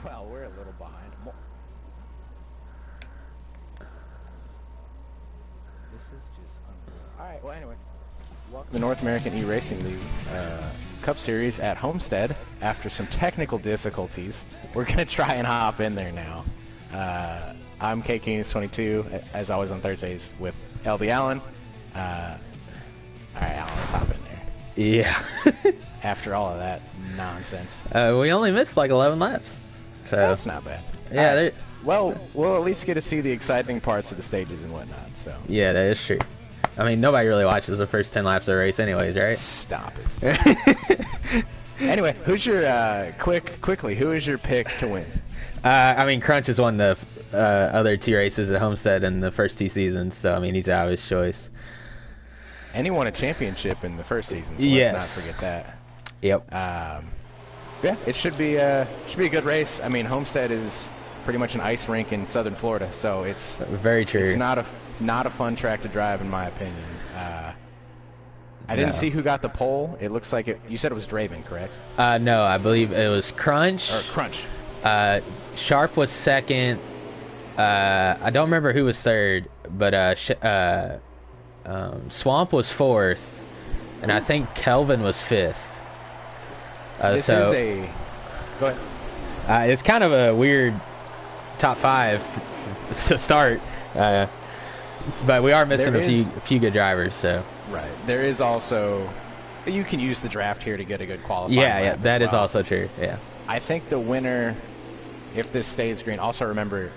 Well, we're a little behind. This is just unreal. All right. Well, anyway, welcome to the North American E-Racing League Cup Series at Homestead. After some technical difficulties, we're gonna try and hop in there now. I'm KKeens22, as always on Thursdays with LB Allen. All right, Allen, let's hop in there. Yeah. After all of that nonsense. We only missed like 11 laps. So that's not bad. Yeah. Right. Well, we'll at least get to see the exciting parts of the stages and whatnot. So. Yeah, that is true. I mean, nobody really watches the first 10 laps of the race anyways, right? Stop it. Anyway, who's your, quickly, who is your pick to win? I mean, Crunch has won the other 2 races at Homestead in the first 2 seasons, so I mean, he's out of his choice. And he won a championship in the first season, so yes. Let's not forget that. Yep. Yeah, it should be a good race. I mean, Homestead is pretty much an ice rink in southern Florida, so it's very true. It's not a fun track to drive, in my opinion. I didn't see who got the pole. It looks like you said it was Draven, correct? No, I believe it was Crunch. Or Crunch. Sharp was second. I don't remember who was third, but Swamp was fourth, and I think Kelvin was fifth. This is a... Go ahead. It's kind of a weird top 5 to start, but we are missing a few good drivers. So right, there is also, you can use the draft here to get a good qualifying. Yeah, that is also true. Yeah, I think the winner, if this stays green, also remember,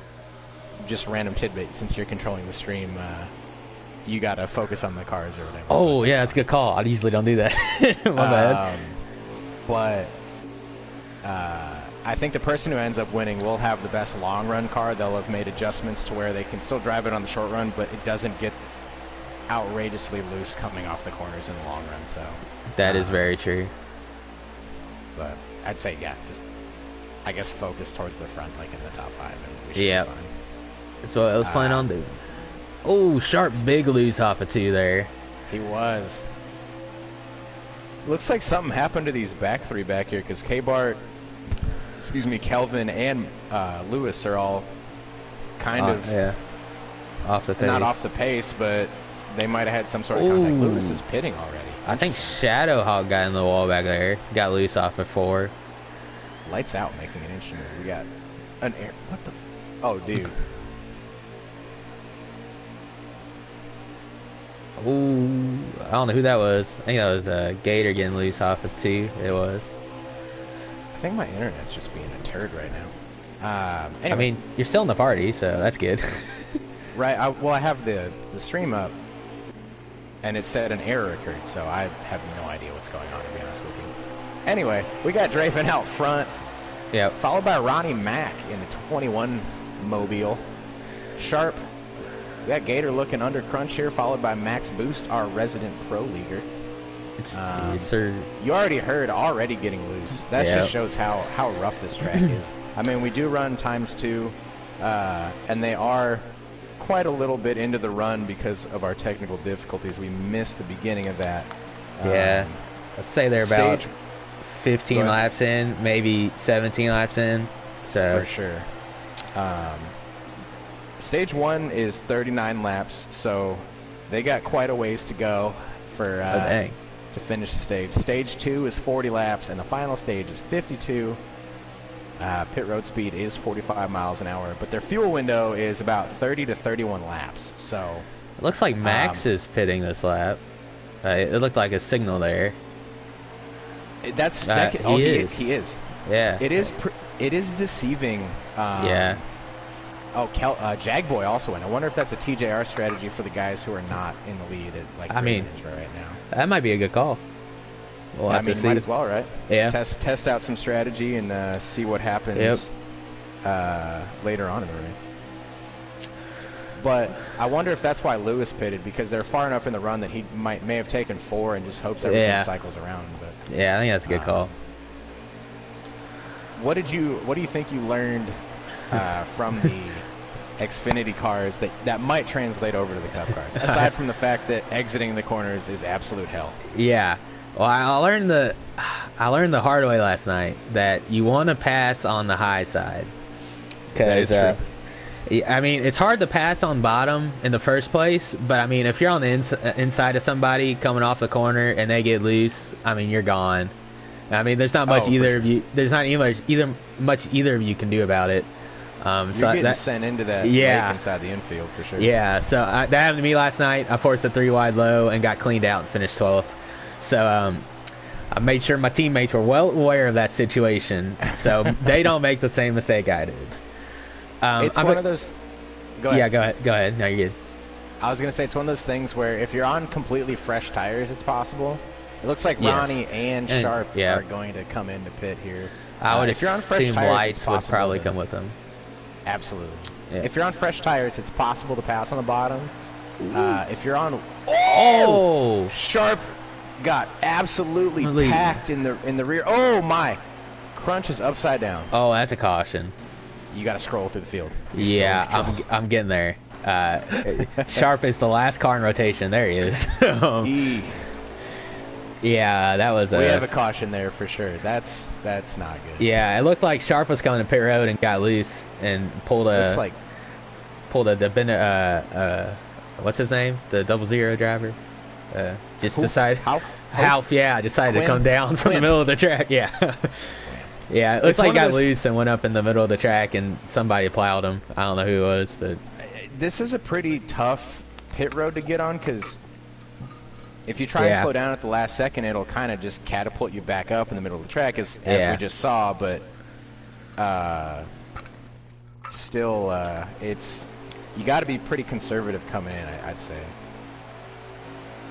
just random tidbit, since you're controlling the stream, you gotta focus on the cars or whatever. Oh yeah, that's a good call. I usually don't do that. My bad. But I think the person who ends up winning will have the best long run car. They'll have made adjustments to where they can still drive it on the short run, but it doesn't get outrageously loose coming off the corners in the long run. So that is very true. But I'd say, yeah, just I guess focus towards the front, like in the top 5, and we should be fine. That's what I was planning on doing. Oh, Sharp big loose off of 2 there. He was. Looks like something happened to these back 3 back here, because K-Bart, Kelvin and Lewis are all kind of off the pace. Not off the pace, but they might have had some sort of contact. Lewis is pitting already. I think Shadowhawk got in the wall back there. Got loose off of 4. Lights out, making an instrument. We got an air. What the? Oh, dude. Ooh, I don't know who that was. I think that was Gator getting loose off of 2. It was. I think my internet's just being a turd right now. Anyway. I mean, you're still in the party, so that's good. Right. Well, I have the stream up, and it said an error occurred, so I have no idea what's going on, to be honest with you. Anyway, we got Draven out front. Yep. Followed by Ronnie Mack in the 21 Mobile. Sharp. We got Gator looking under Crunch here, followed by Max Boost, our resident pro leaguer. Yes, sir. You already heard getting loose. That just shows how rough this track is. I mean, we do run ×2, and they are quite a little bit into the run because of our technical difficulties. We missed the beginning of that. Yeah. Let's say they're about 15 laps in, maybe 17 laps in. So for sure. Stage 1 is 39 laps, so they got quite a ways to go for to finish the stage. Stage 2 is 40 laps, and the final stage is 52. Pit road speed is 45 miles an hour, but their fuel window is about 30 to 31 laps. So it looks like Max is pitting this lap. It looked like a signal there. He is. Yeah. It is deceiving. Yeah. Oh, Jagboy also went. I wonder if that's a TJR strategy for the guys who are not in the lead at right now. That might be a good call. We'll have to see. Might as well, right? Yeah. Test out some strategy and see what happens later on in the race. But I wonder if that's why Lewis pitted, because they're far enough in the run that he may have taken 4 and just hopes everything cycles around. But yeah, I think that's a good call. What do you think you learned from the Xfinity cars that might translate over to the Cup cars, aside from the fact that exiting the corners is absolute hell? Yeah. Well, I learned I learned the hard way last night that you want to pass on the high side. Because, I mean, it's hard to pass on bottom in the first place, but I mean, if you're on the inside of somebody coming off the corner and they get loose, I mean, you're gone. I mean, there's not much either of you. There's not much either of you can do about it. You're getting sent into that lake inside the infield for sure. Yeah, so that happened to me last night. I forced a 3 wide low and got cleaned out and finished 12th. So I made sure my teammates were well aware of that situation, so they don't make the same mistake I did. It's one of those. Go ahead. Yeah, go ahead. No, you're good. I was gonna say it's one of those things where if you're on completely fresh tires, it's possible. It looks like Ronnie and Sharp are going to come into pit here. I would if you're on fresh assume tires, lights would probably come with them. Absolutely. Yeah. If you're on fresh tires, it's possible to pass on the bottom. If you're on, Sharp got absolutely packed in the rear. Oh my! Crunch is upside down. Oh, that's a caution. You got to scroll through the field. I'm getting there. Sharp is the last car in rotation. There he is. Yeah, that was. We have a caution there for sure. That's not good. Yeah, it looked like Sharp was coming to pit road and got loose and pulled a. What's his name? The 00 driver. Decided. Half. Yeah, decided to come down from the middle of the track. Yeah. Yeah, it looks like he got loose and went up in the middle of the track and somebody plowed him. I don't know who it was, but this is a pretty tough pit road to get on because if you try and slow down at the last second, it'll kind of just catapult you back up in the middle of the track, as we just saw. But still, you got to be pretty conservative coming in, I'd say.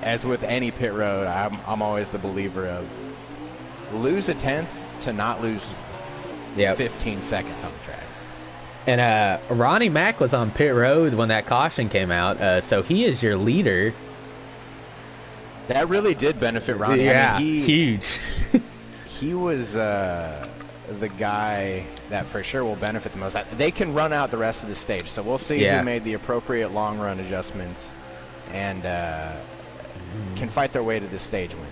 As with any pit road, I'm always the believer of lose a tenth to not lose 15 seconds on the track. And Ronnie Mack was on pit road when that caution came out, so he is your leader. That really did benefit Ronnie. Yeah, I mean, huge. He was the guy that for sure will benefit the most. They can run out the rest of the stage, so we'll see who made the appropriate long run adjustments and can fight their way to the stage win.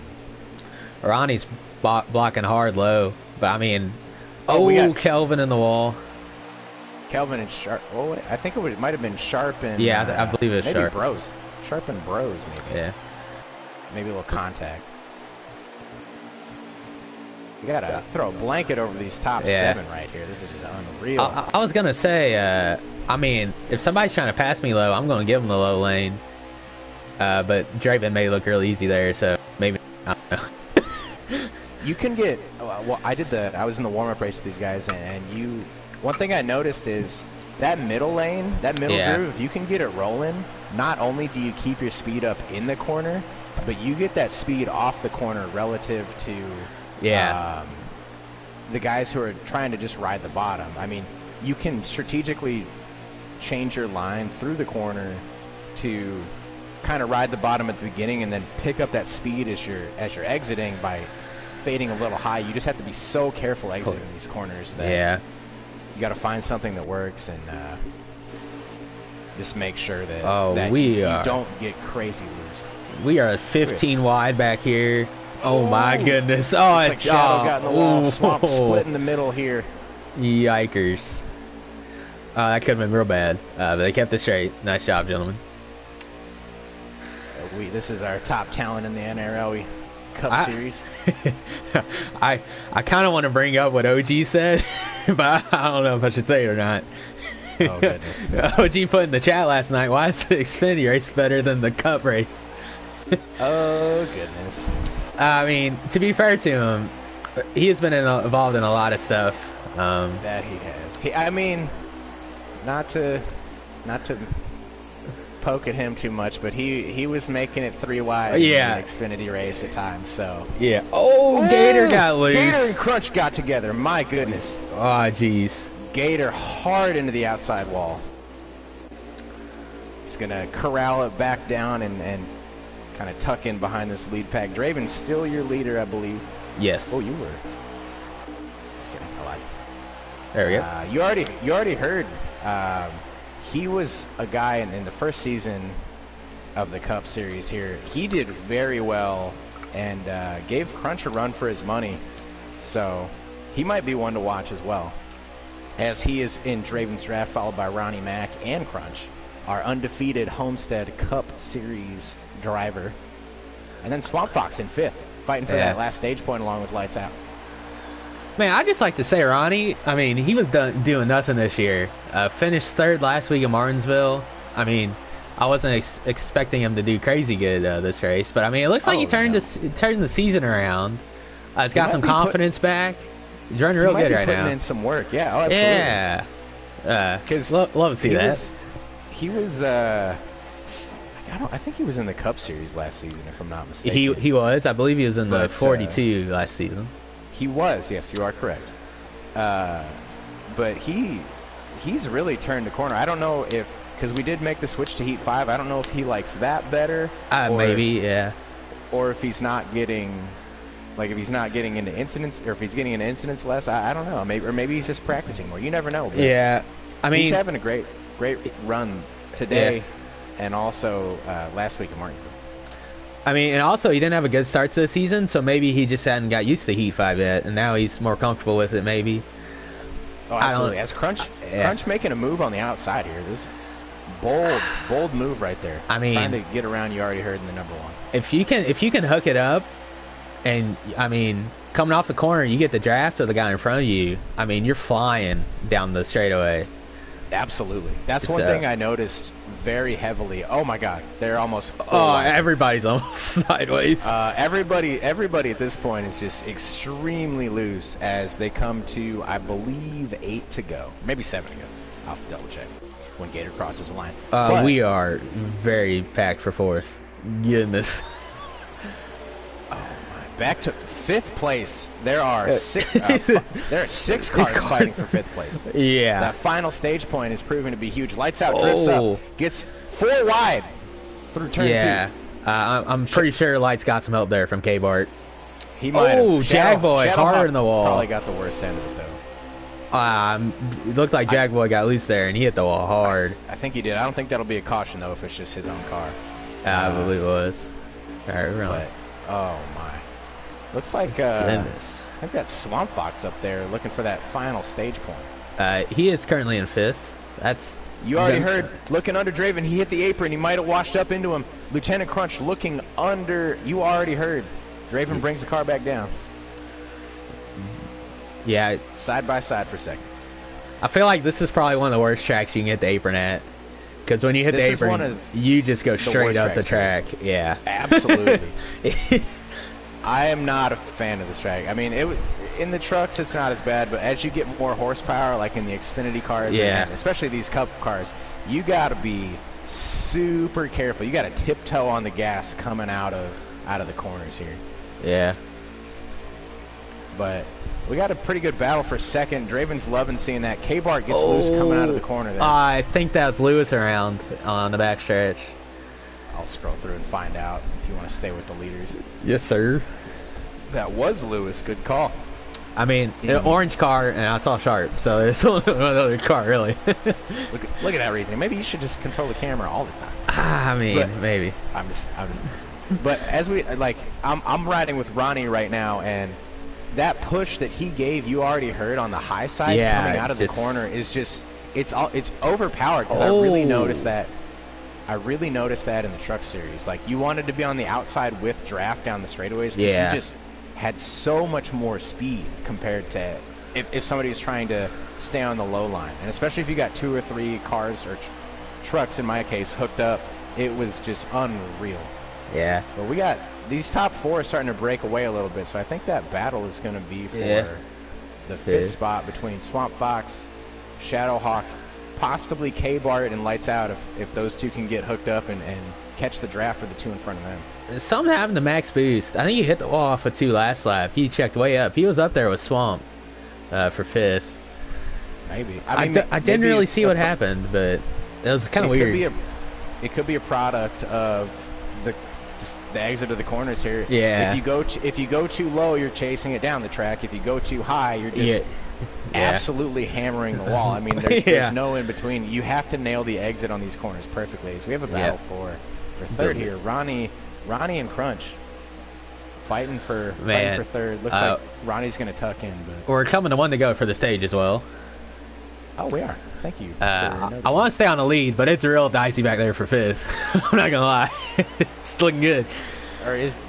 Ronnie's blocking hard low, but I mean, we got Kelvin in the wall. Kelvin and Sharp. Oh, I think it might have been Sharp and I believe it's maybe Sharp. Bros. Sharp and Bros, maybe. Yeah. Maybe a little contact. You gotta throw a blanket over these top 7 right here. This is just unreal. I was gonna say, I mean, if somebody's trying to pass me low, I'm gonna give them the low lane. But Draven made it look real easy there, so maybe I don't know. You can get. Well, I was in the warm-up race with these guys, and one thing I noticed is that middle lane, that middle groove. If you can get it rolling, not only do you keep your speed up in the corner, but you get that speed off the corner relative to the guys who are trying to just ride the bottom. I mean, you can strategically change your line through the corner to kind of ride the bottom at the beginning and then pick up that speed as you're exiting by fading a little high. You just have to be so careful exiting these corners that you got to find something that works and just make sure that you don't get crazy loose. We are 15 wide back here. Oh my goodness! Oh, it's like Shadow got in the wall. Swamp split in the middle here. Yikers! That could have been real bad, but they kept it straight. Nice job, gentlemen. This is our top talent in the NRL Cup Series. I kind of want to bring up what OG said, but I don't know if I should say it or not. Oh goodness! OG put in the chat last night, why is the Xfinity race better than the Cup race? Oh goodness! I mean, to be fair to him, he has been involved in a lot of stuff. That he has. I mean, not to poke at him too much, but he was making it 3 wide in the Xfinity race at times. So Gator got loose. Gator and Crunch got together. My goodness. Oh jeez. Gator hard into the outside wall. He's gonna corral it back down and kind of tuck in behind this lead pack. Draven's still your leader, I believe. Yes. Oh, you were. Just kidding. I lied. There we go. You already heard. He was a guy in the first season of the Cup Series here. He did very well and gave Crunch a run for his money. So he might be one to watch as well, as he is in Draven's draft, followed by Ronnie Mack and Crunch, our undefeated Homestead Cup Series driver. And then Swamp Fox in 5th, fighting for that last stage point along with Lights Out. Man, I just like to say Ronnie, I mean, he was doing nothing this year. Finished 3rd last week in Martinsville. I mean, I wasn't expecting him to do crazy good this race, but I mean, it looks like he turned the season around. He's got some confidence back. He's running real good right now. Putting in some work, yeah. Oh, absolutely. Yeah. Because love to see that. He was. I think he was in the Cup Series last season, if I'm not mistaken. He was. I believe he was in the 42 last season. He was. Yes, you are correct. But he's really turned the corner. I don't know if, because we did make the switch to Heat 5. I don't know if he likes that better. Maybe, yeah. Or if he's not getting. Like, if he's not getting into incidents, or if he's getting into incidents less, I don't know. Maybe he's just practicing more. You never know. Yeah, I mean, he's having a great run today, and also last week at Martinsville. I mean, and also he didn't have a good start to the season, so maybe he just hadn't got used to Heat 5 yet, and now he's more comfortable with it, maybe. Oh, absolutely. As Crunch making a move on the outside here. This bold move right there. I mean, trying to get around. You already heard in the number 1. If you can hook it up. And, I mean, coming off the corner, you get the draft of the guy in front of you. I mean, you're flying down the straightaway. Absolutely. That's one thing I noticed very heavily. Oh, my God. They're almost everybody's almost sideways. Everybody at this point is just extremely loose as they come to, I believe, 8 to go. Maybe 7 to go. I'll have to double check when Gator crosses the line. We are very packed for 4th. Goodness. Back to 5th place. There are 6 cars fighting for 5th place. Yeah. That final stage point is proving to be huge. Lights Out drifts up, gets 4 wide through turn 2. Yeah. I'm pretty sure Lights got some help there from K-Bart. He might have. Jagboy hard in the wall. Probably got the worst end of it, though. It looked like Jagboy got loose there, and he hit the wall hard. I think he did. I don't think that'll be a caution, though, if it's just his own car. I believe it was. All right, we're on. But, oh, my. Looks like I think that's Swamp Fox up there looking for that final stage point. He is currently in 5th. You already heard, looking under Draven, he hit the apron. He might have washed up into him. Lieutenant Crunch looking under. You already heard. Draven brings the car back down. Yeah. Side by side for a second. I feel like this is probably one of the worst tracks you can hit the apron at. Because when you hit the apron, you just go straight up the track. Yeah. Absolutely. I am not a fan of this track. I mean, in the trucks, it's not as bad, but as you get more horsepower, like in the Xfinity cars, and especially these Cup cars, you got to be super careful. You got to tiptoe on the gas coming out of the corners here. Yeah. But we got a pretty good battle for 2nd. Draven's loving seeing that. K-Bart gets loose coming out of the corner there. I think that's Lewis around on the backstretch. I'll scroll through and find out if you want to stay with the leaders. Yes, sir. That was Lewis. Good call. I mean, an orange car, and I saw Sharp, so it's another car, really. look at that reasoning. Maybe you should just control the camera all the time. I mean, maybe. I'm just But as we I'm riding with Ronnie right now, and that push that he gave, you already heard on the high side coming out of the corner is just it's overpowered because I really noticed that. I really noticed that in the Truck Series. Like, you wanted to be on the outside with draft down the straightaways. Yeah. You just had so much more speed compared to if somebody was trying to stay on the low line. And especially if you got 2 or 3 cars or trucks, in my case, hooked up, it was just unreal. Yeah. But we got these top 4 are starting to break away a little bit. So I think that battle is going to be for the 5th spot between Swamp Fox, Shadowhawk, possibly K-Bart and Lights Out if those 2 can get hooked up and catch the draft for the 2 in front of them. Something happened to Max Boost. I think he hit the wall off of 2 last lap. He checked way up. He was up there with Swamp for 5th. Maybe. I didn't really see what happened, but it was kind of weird. It could be a product of the exit of the corners here. Yeah. If you go too low, you're chasing it down the track. If you go too high, you're just absolutely hammering the wall. I mean, there's no in between. You have to nail the exit on these corners perfectly. So we have a battle for 3rd here. Ronnie and Crunch. fighting for third. Looks like Ronnie's going to tuck in. But we're coming to one to go for the stage as well. Oh, we are. Thank you. I want to stay on the lead, but it's real dicey back there for 5th. I'm not going to lie. It's looking good. Or is...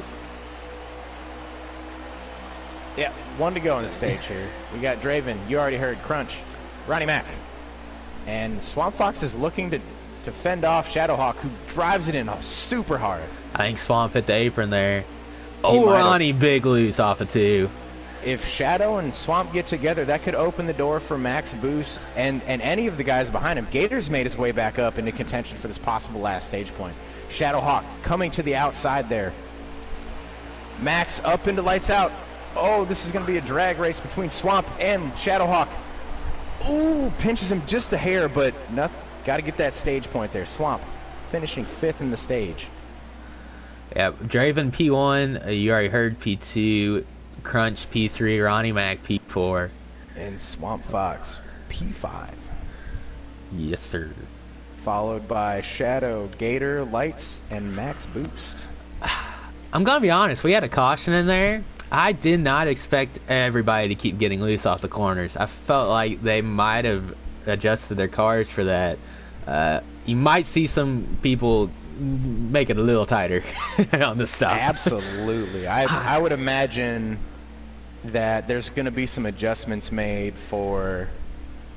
Yeah, one to go on the stage here. We got Draven. You already heard Crunch. Ronnie Mac. And Swamp Fox is looking to fend off Shadowhawk, who drives it in super hard. I think Swamp hit the apron there. Oh, Ronnie big loose off of 2. If Shadow and Swamp get together, that could open the door for Max Boost and any of the guys behind him. Gator's made his way back up into contention for this possible last stage point. Shadowhawk coming to the outside there. Max up into lights out. Oh, this is going to be a drag race between Swamp and Shadowhawk. Ooh, pinches him just a hair, but nothing. Got to get that stage point there. Swamp finishing 5th in the stage. Yeah, Draven P1. You already heard P2. Crunch P3. Ronnie Mac P4. And Swamp Fox P5. Yes, sir. Followed by Shadow, Gator, Lights, and Max Boost. I'm going to be honest. We had a caution in there. I did not expect everybody to keep getting loose off the corners. I felt like they might have adjusted their cars for that. You might see some people make it a little tighter on the stop. Absolutely. I would imagine that there's going to be some adjustments made for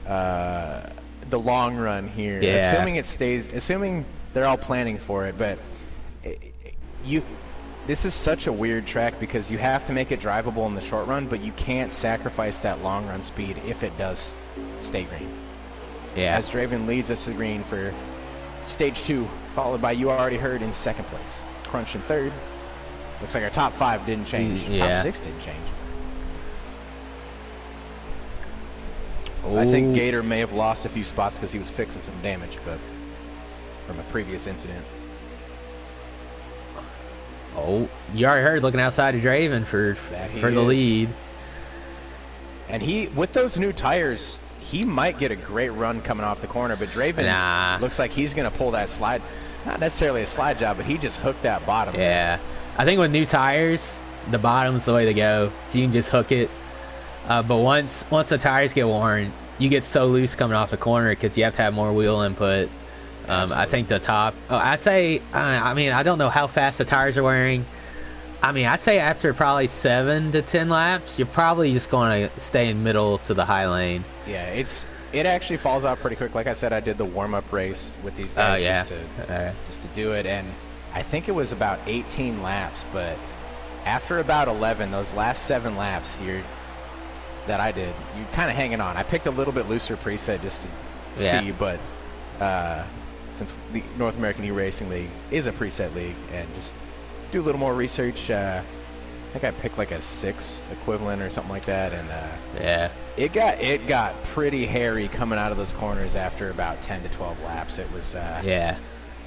the long run here. Yeah. Assuming they're all planning for it, but this is such a weird track because you have to make it drivable in the short run, but you can't sacrifice that long run speed if it does stay green. Yeah. As Draven leads us to the green for stage 2, followed by You Already Heard in 2nd place. Crunch in 3rd. Looks like our top 5 didn't change. Yeah. Top 6 didn't change. I think Gator may have lost a few spots because he was fixing some damage, but from a previous incident. Oh, you already heard looking outside of Draven for the lead. And he, with those new tires, he might get a great run coming off the corner, but Draven looks like he's going to pull that slide. Not necessarily a slide job, but he just hooked that bottom. Yeah. I think with new tires, the bottom's the way to go. So you can just hook it. But once the tires get worn, you get so loose coming off the corner because you have to have more wheel input. I think the top, I'd say, I mean, I don't know how fast the tires are wearing. I mean, I'd say after probably 7 to 10 laps, you're probably just going to stay in middle to the high lane. Yeah, it actually falls out pretty quick. Like I said, I did the warm-up race with these guys just to do it, and I think it was about 18 laps, but after about 11, those last 7 laps that I did, you're kind of hanging on. I picked a little bit looser preset just to see, but since the North American E-Racing League is a preset league, and just do a little more research, I think I picked like a 6 equivalent or something like that, and it got pretty hairy coming out of those corners after about 10 to 12 laps. It was it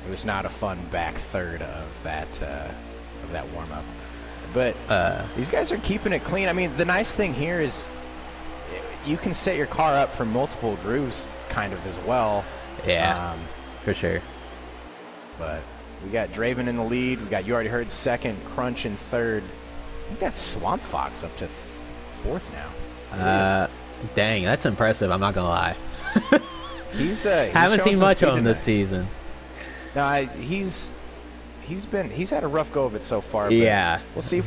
was not a fun back third of that warm up, but these guys are keeping it clean. I mean, the nice thing here is you can set your car up for multiple grooves kind of as well. For sure. But we got Draven in the lead. We got You Already Heard 2nd, Crunch in 3rd. I think that's Swamp Fox up to 4th now. Dang, that's impressive. I'm not gonna lie. He's haven't seen much of him this season. No, he's had a rough go of it so far. But yeah, we'll see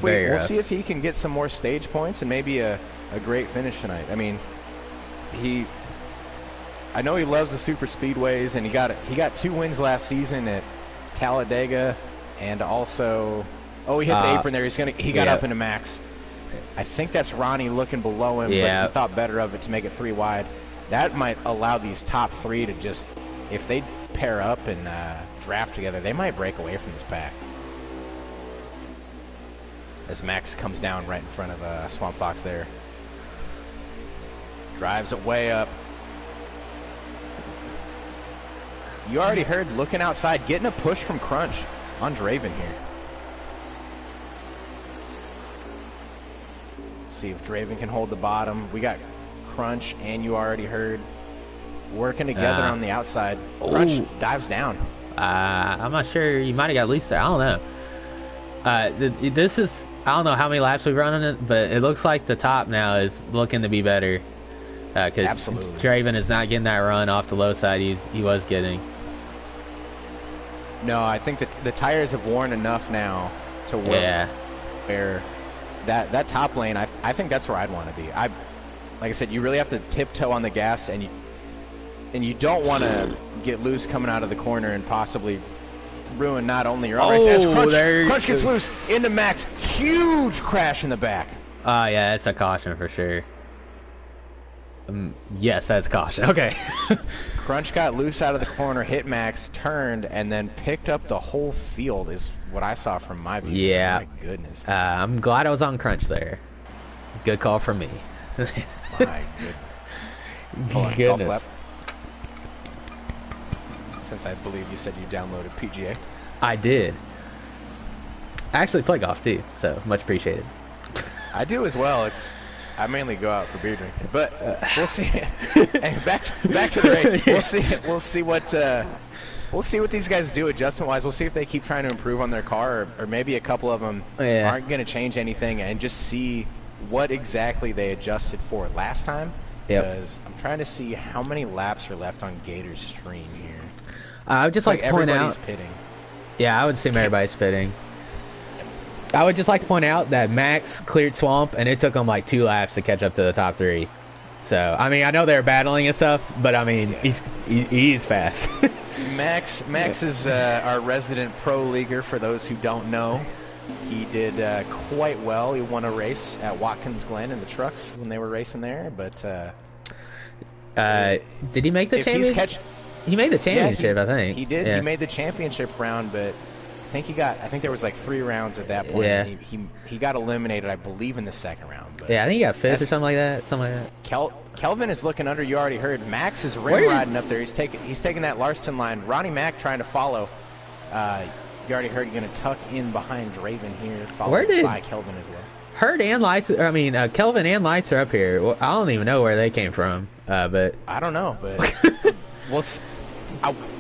if he can get some more stage points and maybe a great finish tonight. I mean, I know he loves the super speedways, and he got 2 wins last season at Talladega, and also he hit the apron there. He got up into Max. I think that's Ronnie looking below him, but he thought better of it to make it 3 wide. That might allow these top 3 to just, if they pair up and draft together, they might break away from this pack. As Max comes down right in front of Swamp Fox there. Drives it way up. You Already Heard looking outside, getting a push from Crunch on Draven here. See if Draven can hold the bottom. We got Crunch and You Already Heard working together on the outside. Crunch dives down. I'm not sure. You might have got loose there. I don't know. This is I don't know how many laps we've run on it, but it looks like the top now is looking to be better. Because Absolutely. Draven is not getting that run off the low side he was getting. No, I think that the tires have worn enough now to where that top lane, I think that's where I'd want to be. Like I said, you really have to tiptoe on the gas, and you don't want to get loose coming out of the corner and possibly ruin not only your own race. As Crunch gets loose into Max, huge crash in the back. Yeah, that's a caution for sure. Yes, that's caution. Okay. Crunch got loose out of the corner, hit Max, turned, and then picked up the whole field is what I saw from my view. Yeah. My goodness. I'm glad I was on Crunch there. Good call from me. My goodness. Goodness. Since I believe you said you downloaded PGA. I did. I actually play golf too, so much appreciated. I do as well. I mainly go out for beer drinking, but we'll see. Hey, back to the race. We'll see what these guys do adjustment wise. We'll see if they keep trying to improve on their car, or maybe a couple of them aren't going to change anything, and just see what exactly they adjusted for last time. Because I'm trying to see how many laps are left on Gator's stream here. I would just like to point out. Everybody's pitting. Yeah, I would assume everybody's pitting. I would just like to point out that Max cleared Swamp, and it took him like 2 laps to catch up to the top 3. So, I mean, I know they're battling and stuff, but I mean, he's fast. Max is our resident pro leaguer. For those who don't know, he did quite well. He won a race at Watkins Glen in the trucks when they were racing there. But did he make the championship? He made the championship, I think. He did. Yeah. He made the championship round, but I think there was like 3 rounds at that point. Yeah. He got eliminated, I believe, in the second round. But yeah, I think he got 5th or something like that. Kelvin is looking under. You already heard. Max is rim riding up there. He's taking that Larson line. Ronnie Mack trying to follow. You already heard. You're going to tuck in behind Draven here, followed by Kelvin as well. Kelvin and Lights are up here. Well, I don't even know where they came from, but I don't know, but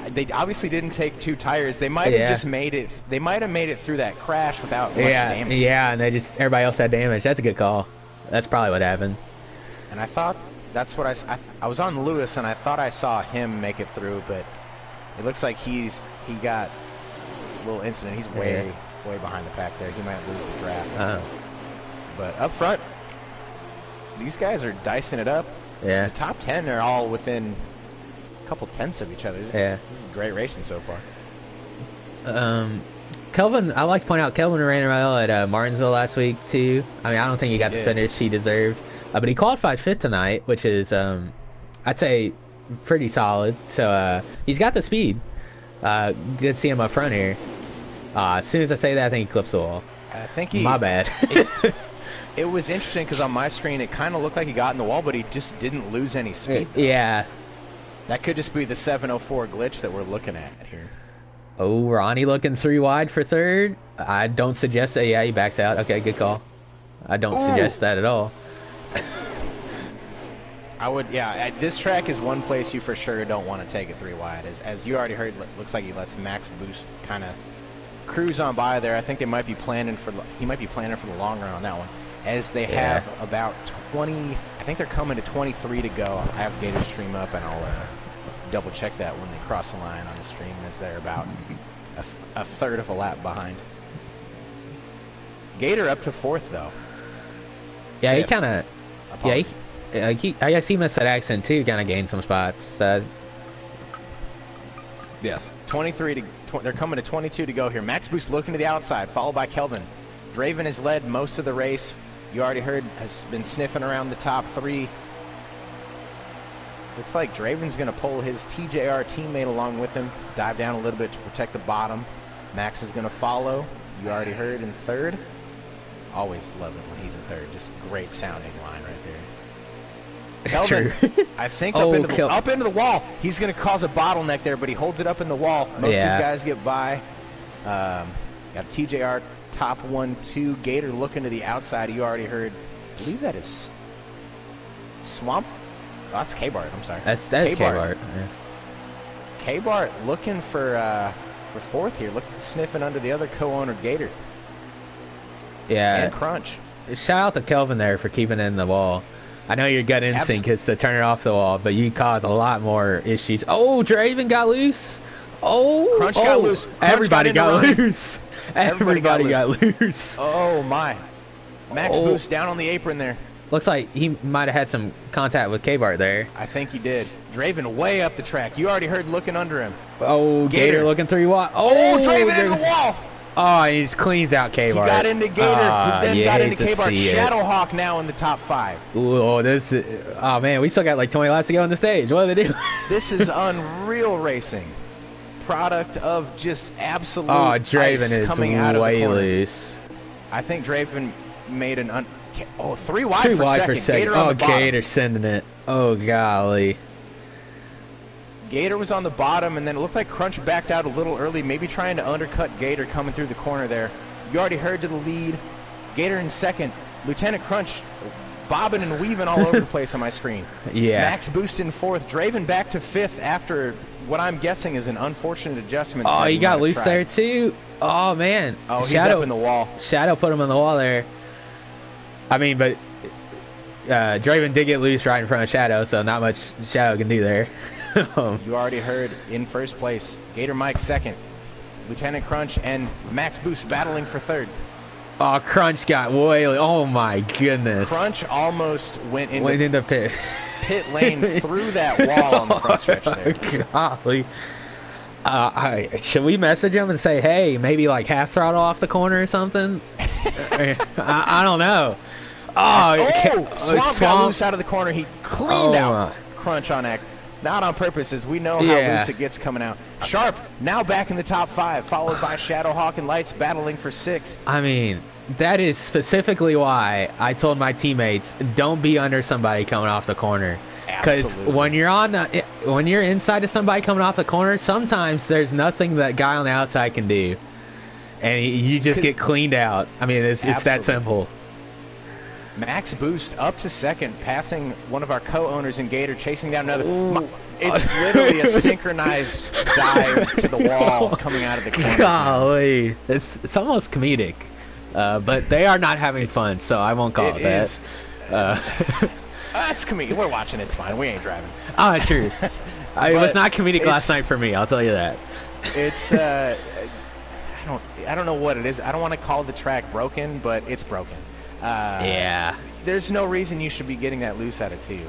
they obviously didn't take 2 tires. They might have just made it. They might have made it through that crash without much damage. Yeah, and everybody else had damage. That's a good call. That's probably what happened. And I thought that's what I was on Lewis, and I thought I saw him make it through, but it looks like he got a little incident. He's way behind the pack there. He might lose the draft. But up front, these guys are dicing it up. Yeah. The top 10 are all within a couple tenths of each other. This is great racing so far. Kelvin, I like to point out, Kelvin ran well at Martinsville last week too. I mean, I don't think he got the finish he deserved, but he qualified 5th tonight, which is I'd say pretty solid. So he's got the speed. Good to see him up front here. As soon as I say that, I think he clips the wall. I think my bad. It was interesting because on my screen it kind of looked like he got in the wall, but he just didn't lose any speed. Yeah. That could just be the 704 glitch that we're looking at here. Oh, Ronnie looking 3 wide for 3rd. I don't suggest that. Yeah, he backs out. Okay, good call. I don't suggest that at all. I would, this track is one place you for sure don't want to take it 3 wide. As you already heard, looks like he lets Max Boost kind of cruise on by there. I think he might be planning for the long run on that one. As they have about 20, I think they're coming to 23 to go. I have Gator stream up, and I'll double check that when they cross the line on the stream, as they're about a third of a lap behind. Gator up to 4th though. Yeah, he kind of. I guess he missed that accent too. Kind of gained some spots. So. Yes, 23 to. They're coming to 22 to go here. Max Boost looking to the outside, followed by Kelvin. Draven has led most of the race. You already heard, has been sniffing around the top 3. Looks like Draven's going to pull his TJR teammate along with him, dive down a little bit to protect the bottom. Max is going to follow. You already heard in 3rd. Always love it when he's in 3rd. Just great sounding line right there. Kelvin, I think up into the wall. He's going to cause a bottleneck there, but he holds it up in the wall. Most of these guys get by. Got TJR top 1-2. Gator looking to the outside. You already heard. I believe that is Swamp. Oh, that's K-Bart. I'm sorry. That's K-Bart. Yeah. K-Bart looking for 4th here. Sniffing under the other co-owner Gator. Yeah. And Crunch. Shout out to Kelvin there for keeping it in the wall. I know your gut instinct is to turn it off the wall, but you cause a lot more issues. Oh, Draven got loose. Oh, Crunch got loose. Everybody got loose. Everybody got loose. Oh my. Max Boost down on the apron there. Looks like he might have had some contact with K-Bart there. I think he did. Draven way up the track. You already heard looking under him. Oh, Gator looking 3-wide. Oh, Draven into the wall. Oh, he just cleans out K-Bart. He got into Gator, who then got into K-Bart. Shadowhawk now in the top 5. Oh, man, we still got like 20 laps to go on the stage. What do they do? This is unreal racing. Product of just absolute Draven is coming out way of the loose. I think Draven made an 3 wide for second. Gator on the bottom. Gator sending it. Oh, golly. Gator was on the bottom, and then it looked like Crunch backed out a little early, maybe trying to undercut Gator coming through the corner there. You already heard to the lead. Gator in second. Lieutenant Crunch bobbing and weaving all over the place on my screen. Yeah. Max Boost in 4th. Draven back to 5th after what I'm guessing is an unfortunate adjustment. Oh, he got loose there, too. Oh, man. Oh, he's up in the wall. Shadow put him on the wall there. I mean, but Draven did get loose right in front of Shadow, so not much Shadow can do there. You already heard in first place. Gator Mike second. Lieutenant Crunch and Max Boost battling for 3rd. Oh, Crunch got way. Oh my goodness. Crunch almost went into pit lane through that wall on the front stretch there. Golly. Should we message him and say, hey, maybe like half throttle off the corner or something? I don't know. Swamp got loose out of the corner. He cleaned out Crunch on X. Not on purpose, as we know how loose it gets coming out. Sharp now back in the top 5, followed by Shadowhawk and Lights battling for 6th. I mean, that is specifically why I told my teammates, don't be under somebody coming off the corner. Because when you're inside of somebody coming off the corner, sometimes there's nothing that guy on the outside can do, and you just get cleaned out. I mean, it's that simple. Max Boost up to 2nd, passing one of our co-owners in Gator, chasing down another. It's literally a synchronized dive to the wall coming out of the corner. Golly, it's almost comedic, but they are not having fun, so I won't call it that. That's comedic. We're watching. It's fine. We ain't driving. Oh, true. It was not comedic last night for me. I'll tell you that. It's I don't know what it is. I don't want to call the track broken, but it's broken. Yeah. There's no reason you should be getting that loose out of 2.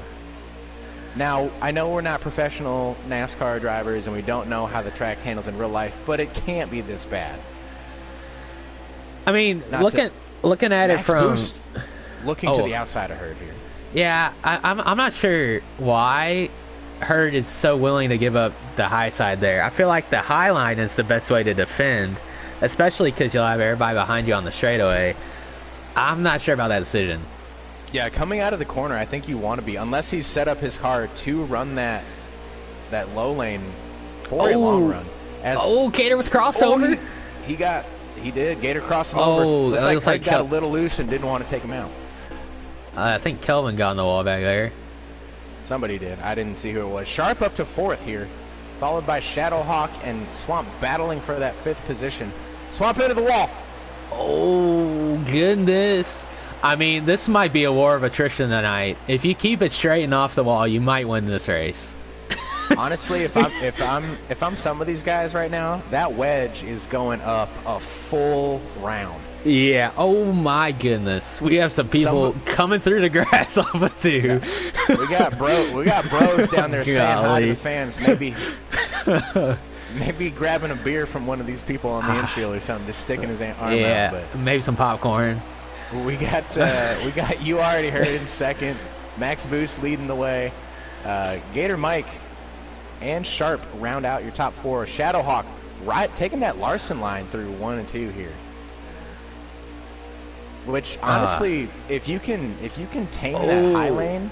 Now, I know we're not professional NASCAR drivers and we don't know how the track handles in real life, but it can't be this bad. I mean, looking at it from Boost, looking to the outside of Herd here. Yeah, I'm not sure why Herd is so willing to give up the high side there. I feel like the high line is the best way to defend, especially because you'll have everybody behind you on the straightaway. I'm not sure about that decision. Yeah, coming out of the corner, I think you want to be, unless he's set up his car to run that low lane for a long run. Gator with crossover. He did. Gator crossed him over. Looks like got a little loose and didn't want to take him out. I think Kelvin got on the wall back there. Somebody did. I didn't see who it was. Sharp up to 4th here, followed by Shadowhawk and Swamp battling for that 5th position. Swamp into the wall. Oh, goodness. I mean, this might be a war of attrition tonight. If you keep it straight and off the wall, you might win this race. Honestly, if I'm some of these guys right now, that wedge is going up a full round. Yeah. Oh my goodness. We have some people coming through the grass off of 2. We got bros down there saying hi to the fans. Maybe grabbing a beer from one of these people on the infield or something, just sticking his arm out. But maybe some popcorn. We got you already heard in 2nd. Max Boost leading the way. Gator Mike and Sharp round out your top 4. Shadowhawk taking that Larson line through 1 and 2 here. Which honestly, if you can tame that high lane,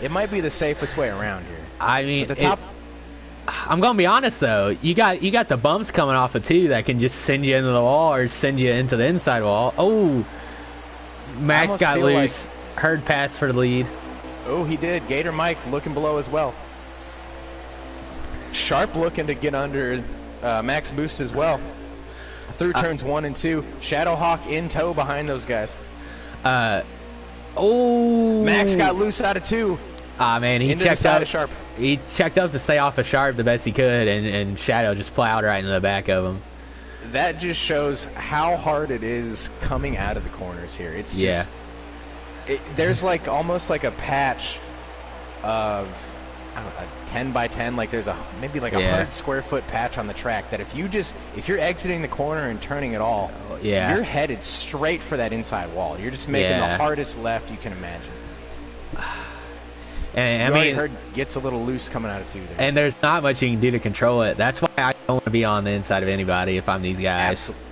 it might be the safest way around here. I mean, I'm gonna be honest though. You got the bumps coming off of 2 that can just send you into the wall or send you into the inside wall. Oh, Max got loose. Herd pass for the lead. Oh, he did. Gator Mike looking below as well. Sharp looking to get under Max Boost as well. Through turns 1 and 2. Shadowhawk in tow behind those guys. Oh. Max got loose out of 2. Ah, man, he into checked the side up. of Sharp. He checked up to stay off of Sharp the best he could, and Shadow just plowed right into the back of him. That just shows how hard it is coming out of the corners here. It's just, there's like almost like a patch of, I don't know, 10 by 10. Like there's maybe like a 100 square foot patch on the track that if you're exiting the corner and turning at all, you're headed straight for that inside wall. You're just making the hardest left you can imagine. And I mean, Hurd gets a little loose coming out of 2 there. And there's not much you can do to control it. That's why I don't want to be on the inside of anybody if I'm these guys. Absolutely.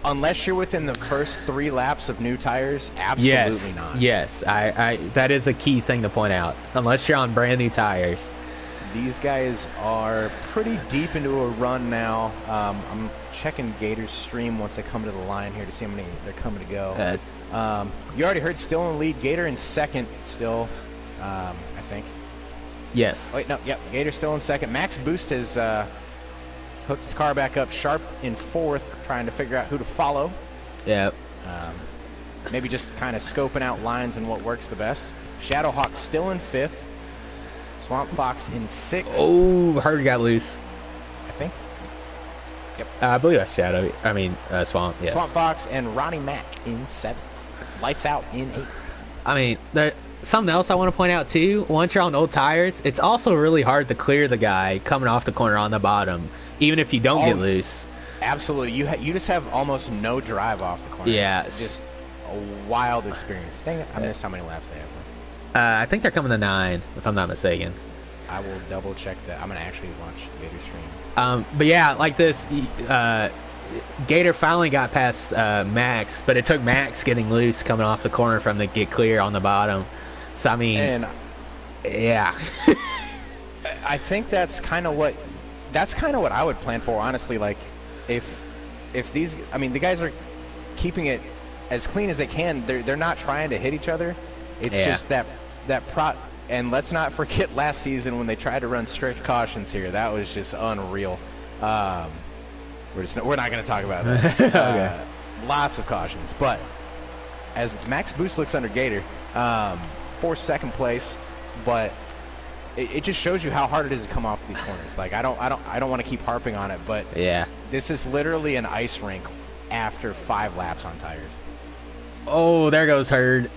Unless you're within the first 3 laps of new tires, absolutely not. Yes, that is a key thing to point out. Unless you're on brand new tires. These guys are pretty deep into a run now. I'm checking Gator's stream once they come to the line here to see how many they're coming to go. You already heard still in the lead. Gator in second still. I think. Yes. Wait, no, yep. Gator's still in second. Max Boost has hooked his car back up. Sharp in 4th, trying to figure out who to follow. Yep. Maybe just kind of scoping out lines and what works the best. Shadowhawk still in 5th. Swamp Fox in 6th. Oh, Hurd got loose. I think. Yep. I believe that's Shadow. I mean, Swamp. Yes. Swamp Fox and Ronnie Mack in 7th. Lights Out in 8th. I mean, something else I want to point out too. Once you're on old tires, it's also really hard to clear the guy coming off the corner on the bottom, even if you don't get loose. Absolutely, you just have almost no drive off the corner. Yeah, it's just a wild experience. Dang it, I missed how many laps they have. I think they're coming to 9, if I'm not mistaken. I will double check that. I'm gonna actually watch the Gator stream. But yeah, like this, Gator finally got past Max, but it took Max getting loose coming off the corner for him to get clear on the bottom. So I mean, yeah. I think that's kind of what I would plan for, honestly. Like, if these, I mean, the guys are keeping it as clean as they can. They're not trying to hit each other. It's just that and let's not forget last season when they tried to run strict cautions here. That was just unreal. We're not going to talk about that. Okay. Lots of cautions, but as Max Boost looks under Gator, for 2nd place, but it just shows you how hard it is to come off these corners. Like I don't want to keep harping on it, but this is literally an ice rink after 5 laps on tires. Oh, there goes Hurd.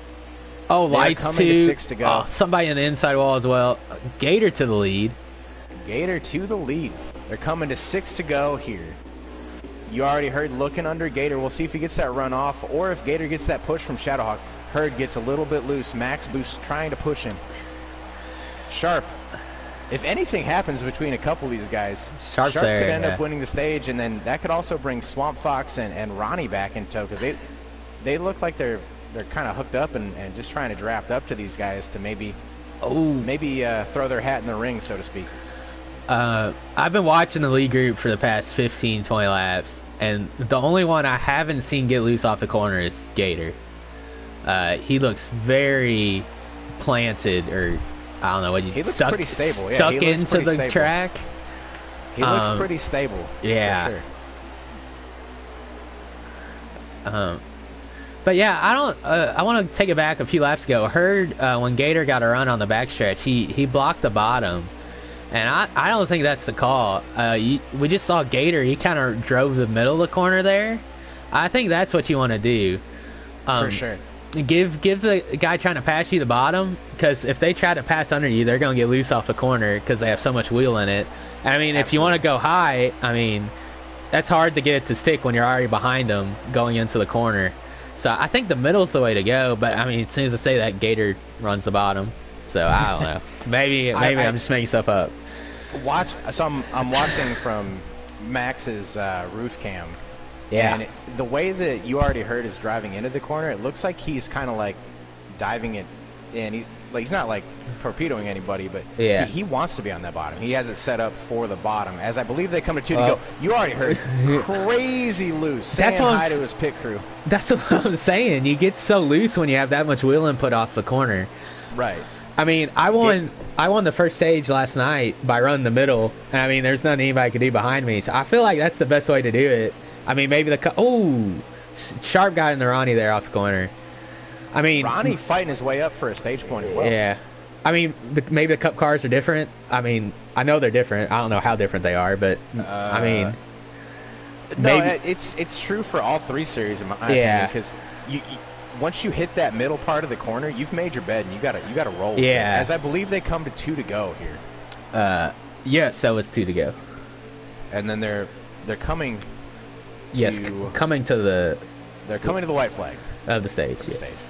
Oh, lights to 6 to go. Oh, somebody in the inside wall as well. Gator to the lead. Gator to the lead. They're coming to 6 to go here. You already heard looking under Gator. We'll see if he gets that run off, or if Gator gets that push from Shadowhawk. Hurd gets a little bit loose. Max Boost trying to push him. Sharp. If anything happens between a couple of these guys, Sharp could end up winning the stage, and then that could also bring Swamp Fox and Ronnie back in tow, because they look like they're kind of hooked up and just trying to draft up to these guys to maybe throw their hat in the ring, so to speak. I've been watching the lead group for the past 15, 20 laps, and the only one I haven't seen get loose off the corner is Gator. He looks very planted, or I don't know what he looks pretty stable. Stuck into the track. He looks pretty stable. Yeah. For sure. But yeah, I want to take it back a few laps ago. Hurd, when Gator got a run on the backstretch, he blocked the bottom. And I don't think that's the call. We just saw Gator. He kind of drove the middle of the corner there. I think that's what you want to do. For sure. Give the guy trying to pass you the bottom, because if they try to pass under you, they're going to get loose off the corner because they have so much wheel in it. And, I mean, if you want to go high, I mean, that's hard to get it to stick when you're already behind them going into the corner. So I think the middle's the way to go. But, I mean, as soon as I say that, Gator runs the bottom. So I don't know. Maybe I'm just making stuff up. I'm watching from Max's roof cam. Yeah. And the way that you already heard is driving into the corner, it looks like he's kind of like diving it in. He's not like torpedoing anybody, but he wants to be on that bottom. He has it set up for the bottom, as I believe they come to 2 to go. You already heard crazy loose, saying hi to his pit crew. That's what I'm saying. You get so loose when you have that much wheel input off the corner. Right. I mean, I won the first stage last night by running the middle, and I mean, there's nothing anybody could do behind me. So I feel like that's the best way to do it. I mean, maybe Sharp got in the Ronnie there off the corner. I mean, Ronnie fighting his way up for a stage point as well. Yeah. I mean, maybe the Cup cars are different. I mean, I know they're different. I don't know how different they are, but I mean, no, it's true for all 3 series in my opinion, because you once you hit that middle part of the corner, you've made your bed and you gotta roll. Yeah. As I believe they come to 2 to go here. Yeah, so it's 2 to go. And then they're coming. Yes, coming to the. They're coming to the white flag of the stage. Yes.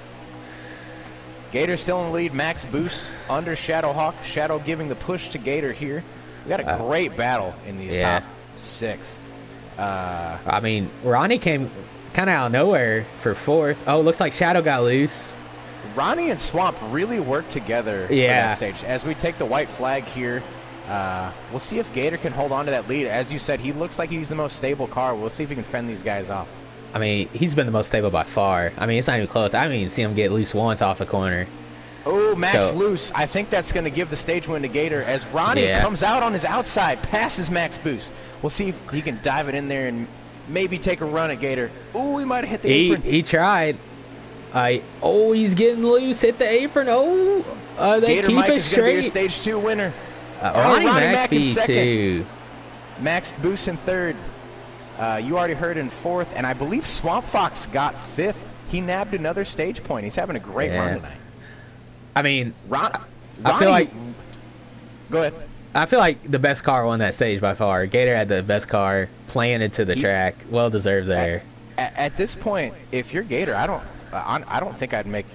Gator still in the lead. Max Boost under Shadowhawk. Shadow giving the push to Gator here. We got a great battle in these top 6. I mean, Ronnie came kind of out of nowhere for 4th. Oh, looks like Shadow got loose. Ronnie and Swamp really work together for that stage. As we take the white flag here, we'll see if Gator can hold on to that lead. As you said, he looks like he's the most stable car. We'll see if he can fend these guys off. I mean, he's been the most stable by far. I mean, it's not even close. I haven't even seen him get loose once off the corner. Oh, Max loose. I think that's going to give the stage win to Gator as Ronnie comes out on his outside, passes Max Boost. We'll see if he can dive it in there and maybe take a run at Gator. Oh, he might have hit the apron. He tried. He's getting loose. Hit the apron. Oh, they Gator keep Mike it is going to be straight. a stage 2 winner. Ronnie Mack in second. too. Max Boost in 3rd. You already heard in 4th, and I believe Swamp Fox got 5th. He nabbed another stage point. He's having a great run tonight. I mean, Ronnie, I feel like. Go ahead. I feel like the best car won that stage by far. Gator had the best car, playing into the track. Well deserved there. At this point, if you're Gator, I don't think I'd make.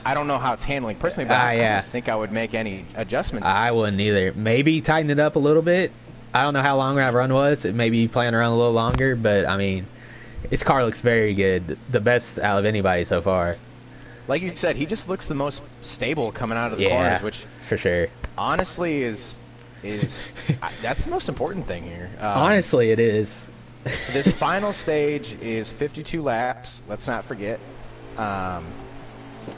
I don't know how it's handling personally, but I don't think I would make any adjustments. I wouldn't either. Maybe tighten it up a little bit. I don't know how long that run was. It may be playing around a little longer, but I mean, his car looks very good. The best out of anybody so far. Like you said, he just looks the most stable coming out of the corners, which for sure. Honestly is that's the most important thing here. Honestly, it is. This final stage is 52 laps. Let's not forget.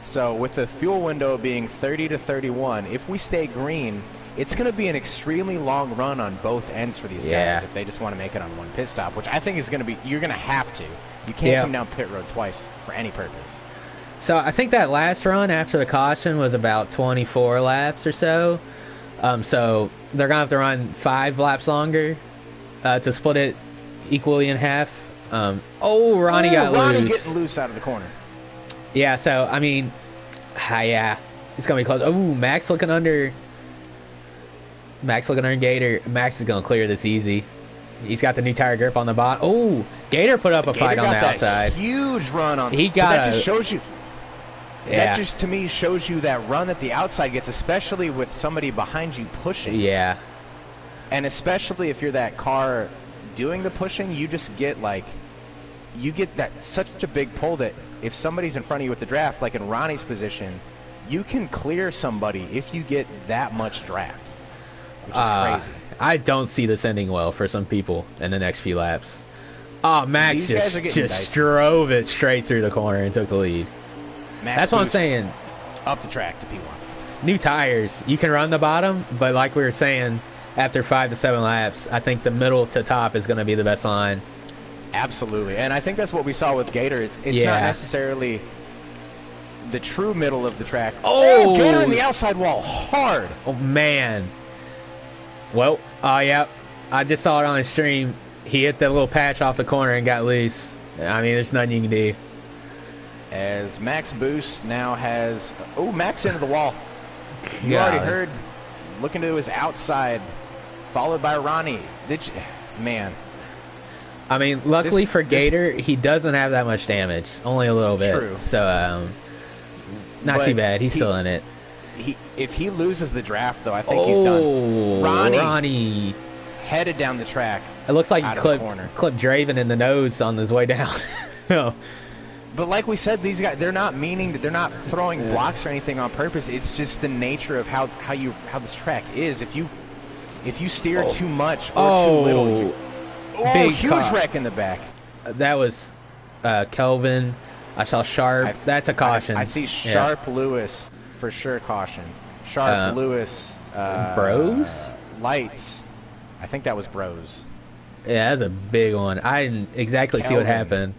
So with the fuel window being 30 to 31, if we stay green, it's going to be an extremely long run on both ends for these guys if they just want to make it on one pit stop, which I think is going to be, you're going to have to. You can't come down pit road twice for any purpose. So I think that last run after the caution was about 24 laps or so. So they're going to have to run 5 laps longer to split it equally in half. Ronnie got loose. Ronnie getting loose out of the corner. Yeah, so, I mean, it's going to be close. Oh, Max looking under Gator. Max is going to clear this easy. He's got the new tire grip on the bottom. Oh, Gator put up a fight on the outside. Huge run on. He got that just shows you. That just to me shows you that run that the outside gets, especially with somebody behind you pushing. Yeah. And especially if you're that car doing the pushing, you just get you get that such a big pull that if somebody's in front of you with the draft, like in Ronnie's position, you can clear somebody if you get that much draft, which is crazy. I don't see this ending well for some people in the next few laps. Oh, Max just drove it straight through the corner and took the lead. That's what I'm saying. Up the track to P1. New tires. You can run the bottom, but like we were saying, after 5 to 7 laps, I think the middle to top is going to be the best line. Absolutely. And I think that's what we saw with Gator. It's not necessarily the true middle of the track. Oh, Gator in the outside wall. Hard. Oh, man. Well, yeah. I just saw it on the stream. He hit that little patch off the corner and got loose. I mean, there's nothing you can do. As Max Boost now has... Oh, Max into the wall. You already heard. Looking to his outside. Followed by Ronnie. Man. I mean, luckily for Gator, he doesn't have that much damage. Only a little bit. True. So, not too bad. He's still in it. If he loses the draft, though, I think he's done. Ronnie headed down the track. It looks like he clipped Draven in the nose on his way down. But like we said, these guys, they're not throwing blocks or anything on purpose. It's just the nature of how this track is. If you steer too much or too little, big huge wreck in the back. That was Kelvin. I saw Sharp. That's a caution. I see Sharp Lewis for sure. Caution. Sharp Lewis. Bros. Lights. I think that was Bros. Yeah, that's a big one. I didn't exactly see what Kelvin. happened.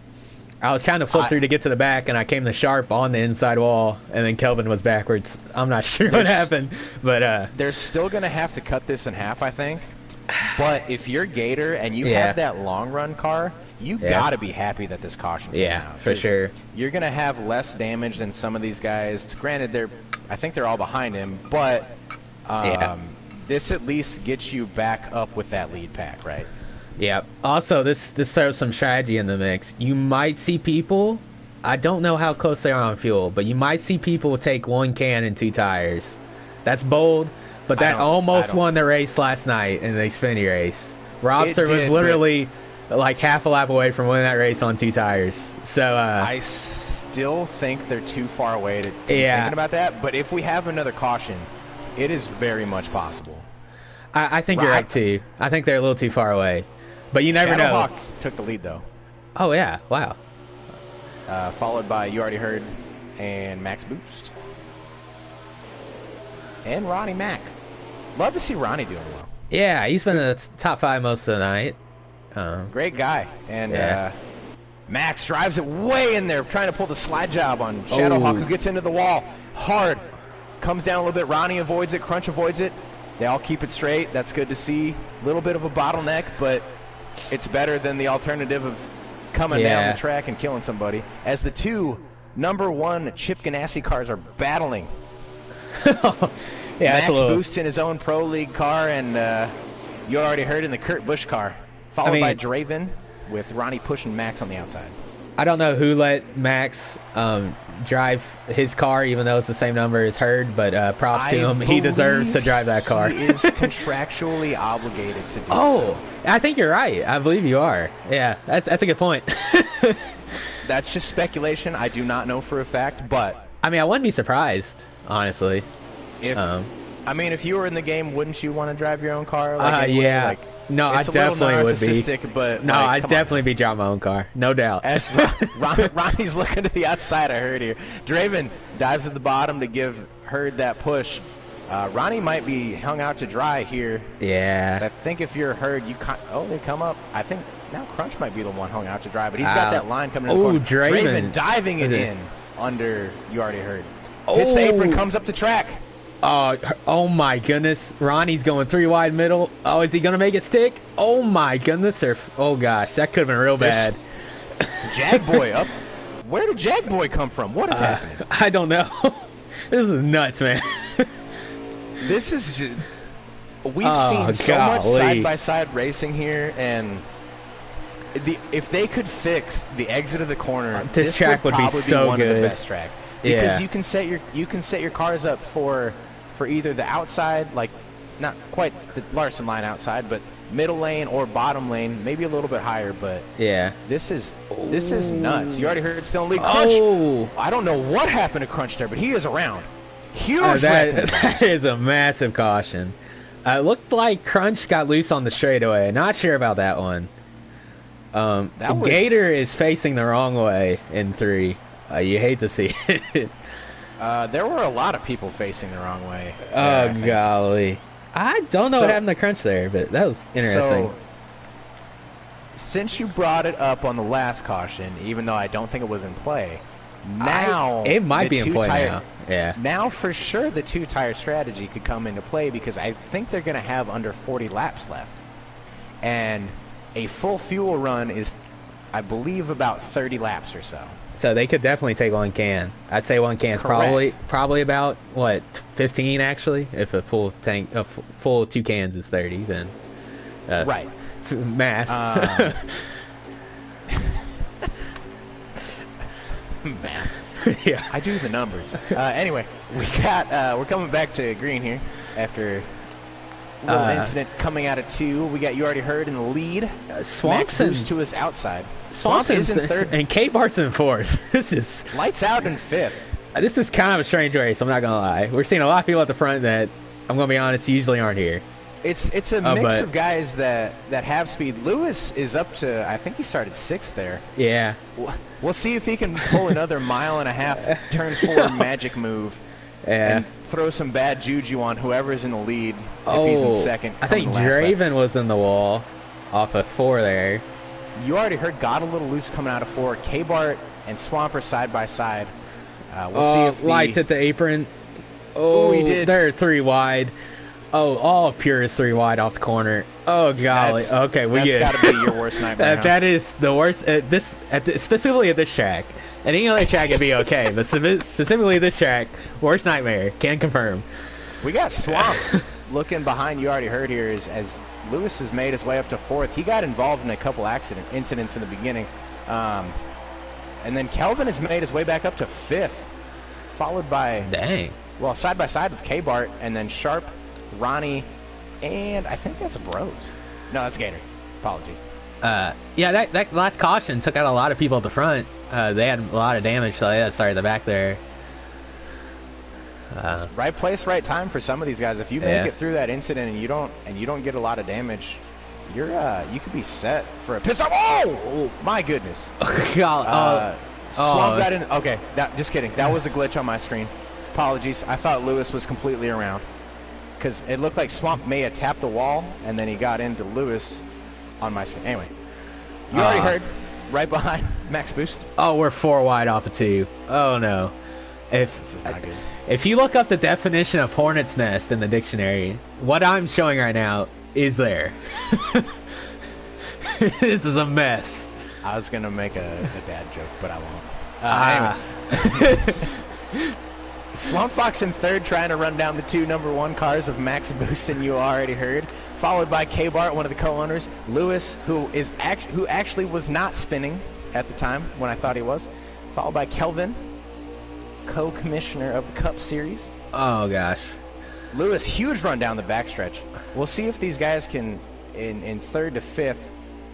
I was trying to flip through to get to the back, and I came to sharp on the inside wall, and then Kelvin was backwards. I'm not sure what happened, but they're still gonna have to cut this in half, I think. But if you're Gator and you have that long run car, you gotta be happy that this caution came out. For sure. You're gonna have less damage than some of these guys. Granted, I think they're all behind him, but this at least gets you back up with that lead pack, right? Yeah. Also, this throws some strategy in the mix. You might see people, I don't know how close they are on fuel, but you might see people take 1 can and 2 tires. That's bold, but that almost won the race last night in the Xfinity race. Robster was literally like half a lap away from winning that race on 2 tires. So I still think they're too far away to be thinking about that, but if we have another caution, it is very much possible. I think you're right too. I think they're a little too far away. But you never know. Hawk took the lead, though. Oh, yeah. Wow. Followed by You Already Heard and Max Boost. And Ronnie Mack. Love to see Ronnie doing well. Yeah, he's been in the top 5 most of the night. Great guy. And Max drives it way in there, trying to pull the slide job on Shadowhawk, who gets into the wall hard. Comes down a little bit. Ronnie avoids it. Crunch avoids it. They all keep it straight. That's good to see. A little bit of a bottleneck, but it's better than the alternative of coming down the track and killing somebody. As the 2 #1 Chip Ganassi cars are battling. Max Boost in his own Pro League car, and You Already Heard in the Kurt Busch car. Followed by Draven with Ronnie pushing Max on the outside. I don't know who let Max drive his car, even though it's the same number as Hurd, but props to him. He deserves to drive that car. He is contractually obligated to do so. I think you're right. I believe you are. Yeah, that's a good point. That's just speculation. I do not know for a fact, but I mean, I wouldn't be surprised, honestly. If I mean, if you were in the game, wouldn't you want to drive your own car? No, I definitely would be. But no, I'd definitely be driving my own car, no doubt. As Ronnie's looking to the outside, I heard here. Draven dives at the bottom to give Hurd that push. Ronnie might be hung out to dry here. Yeah. I think if you're Hurd, they come up. I think now Crunch might be the one hung out to dry, but he's got that line coming in the corner. Draven diving it in under You Already Heard. Hits the apron, comes up the track. Oh my goodness. Ronnie's going 3 wide middle. Oh, is he going to make it stick? Oh my goodness. Oh gosh, that could have been real bad. Jag Boy up. Where did Jag Boy come from? What is happening? I don't know. This is nuts, man. This is just... We've seen so much side-by-side racing here, and if they could fix the exit of the corner, this track would be so one good. Of the best tracks. Because you can set your cars up for either the outside, like not quite the Larson line outside, but middle lane or bottom lane, maybe a little bit higher. But this is nuts. You already heard still in lead. Crunch. I don't know what happened to Crunch there, but he is around. Huge. That is a massive caution. It looked like Crunch got loose on the straightaway. Not sure about that one. Gator is facing the wrong way in 3. You hate to see it. There were a lot of people facing the wrong way. Oh, golly. I don't know what happened to Crunch there, but that was interesting. So, since you brought it up on the last caution, even though I don't think it was in play, now it might be in play now. Yeah. Now for sure the 2-tire strategy could come into play because I think they're going to have under 40 laps left. And a full fuel run is, I believe, about 30 laps or so. So they could definitely take 1 can. I'd say 1 can's probably about what 15 actually. If a full tank, a full 2 cans is 30, then right. Math. Math. Yeah, I do the numbers. Anyway, we're coming back to green here after a little incident coming out of 2. We got You Already Heard in the lead. Swanson Max to his outside. Swanson's is in 3rd, and K-Bart's in 4th. This is lights out in 5th. This is kind of a strange race. I'm not gonna lie. We're seeing a lot of people at the front that I'm gonna be honest usually aren't here. It's a mix of guys that have speed. Lewis is up to, I think he started 6th there. Yeah. We'll see if he can pull another 1.5 turn 4 magic move and throw some bad juju on whoever's in the lead if he's in 2nd. I think Draven was in the wall off of 4 there. You already heard got a little loose coming out of 4. K-Bart and Swamp are side by side. We'll see if lights at the apron. Oh, he did. They're 3 wide. Oh, all pure is 3 wide off the corner. Oh golly. Okay, that's got to be your worst nightmare. That is the worst. Specifically at this track. At any other track it'd be okay, but specifically this track, worst nightmare. Can confirm. We got Swamp looking behind. You already heard here as Lewis has made his way up to 4th. He got involved in a couple incidents in the beginning, and then Kelvin has made his way back up to 5th, followed by side by side with K-Bart, and then Sharp, Ronnie, and I think that's a Bros. No, that's Gator. Apologies. Yeah, that last caution took out a lot of people at the front. They had a lot of damage, so yeah, sorry, the back there. Right place, right time for some of these guys. If you make it through that incident and you don't get a lot of damage, you could be set for a pit stop. Oh my goodness! God. Swamp got in. Okay, just kidding. That was a glitch on my screen. Apologies. I thought Lewis was completely around because it looked like Swamp may have tapped the wall and then he got into Lewis on my screen. Anyway, you already heard. Right behind Max Boost. Oh, we're 4 wide off of 2. Oh no. This is not good. If you look up the definition of hornet's nest in the dictionary, what I'm showing right now is there. This is a mess. I was gonna make a dad joke, but I won't. Anyway. Swamp Fox in 3rd, trying to run down the 2 number 1 cars of Max Boost, and you already heard. Followed by K-Bart, one of the co-owners. Lewis, who actually was not spinning at the time when I thought he was. Followed by Kelvin, co-commissioner of the Cup Series. Oh gosh. Lewis, huge run down the backstretch. We'll see if these guys can, in 3rd to 5th,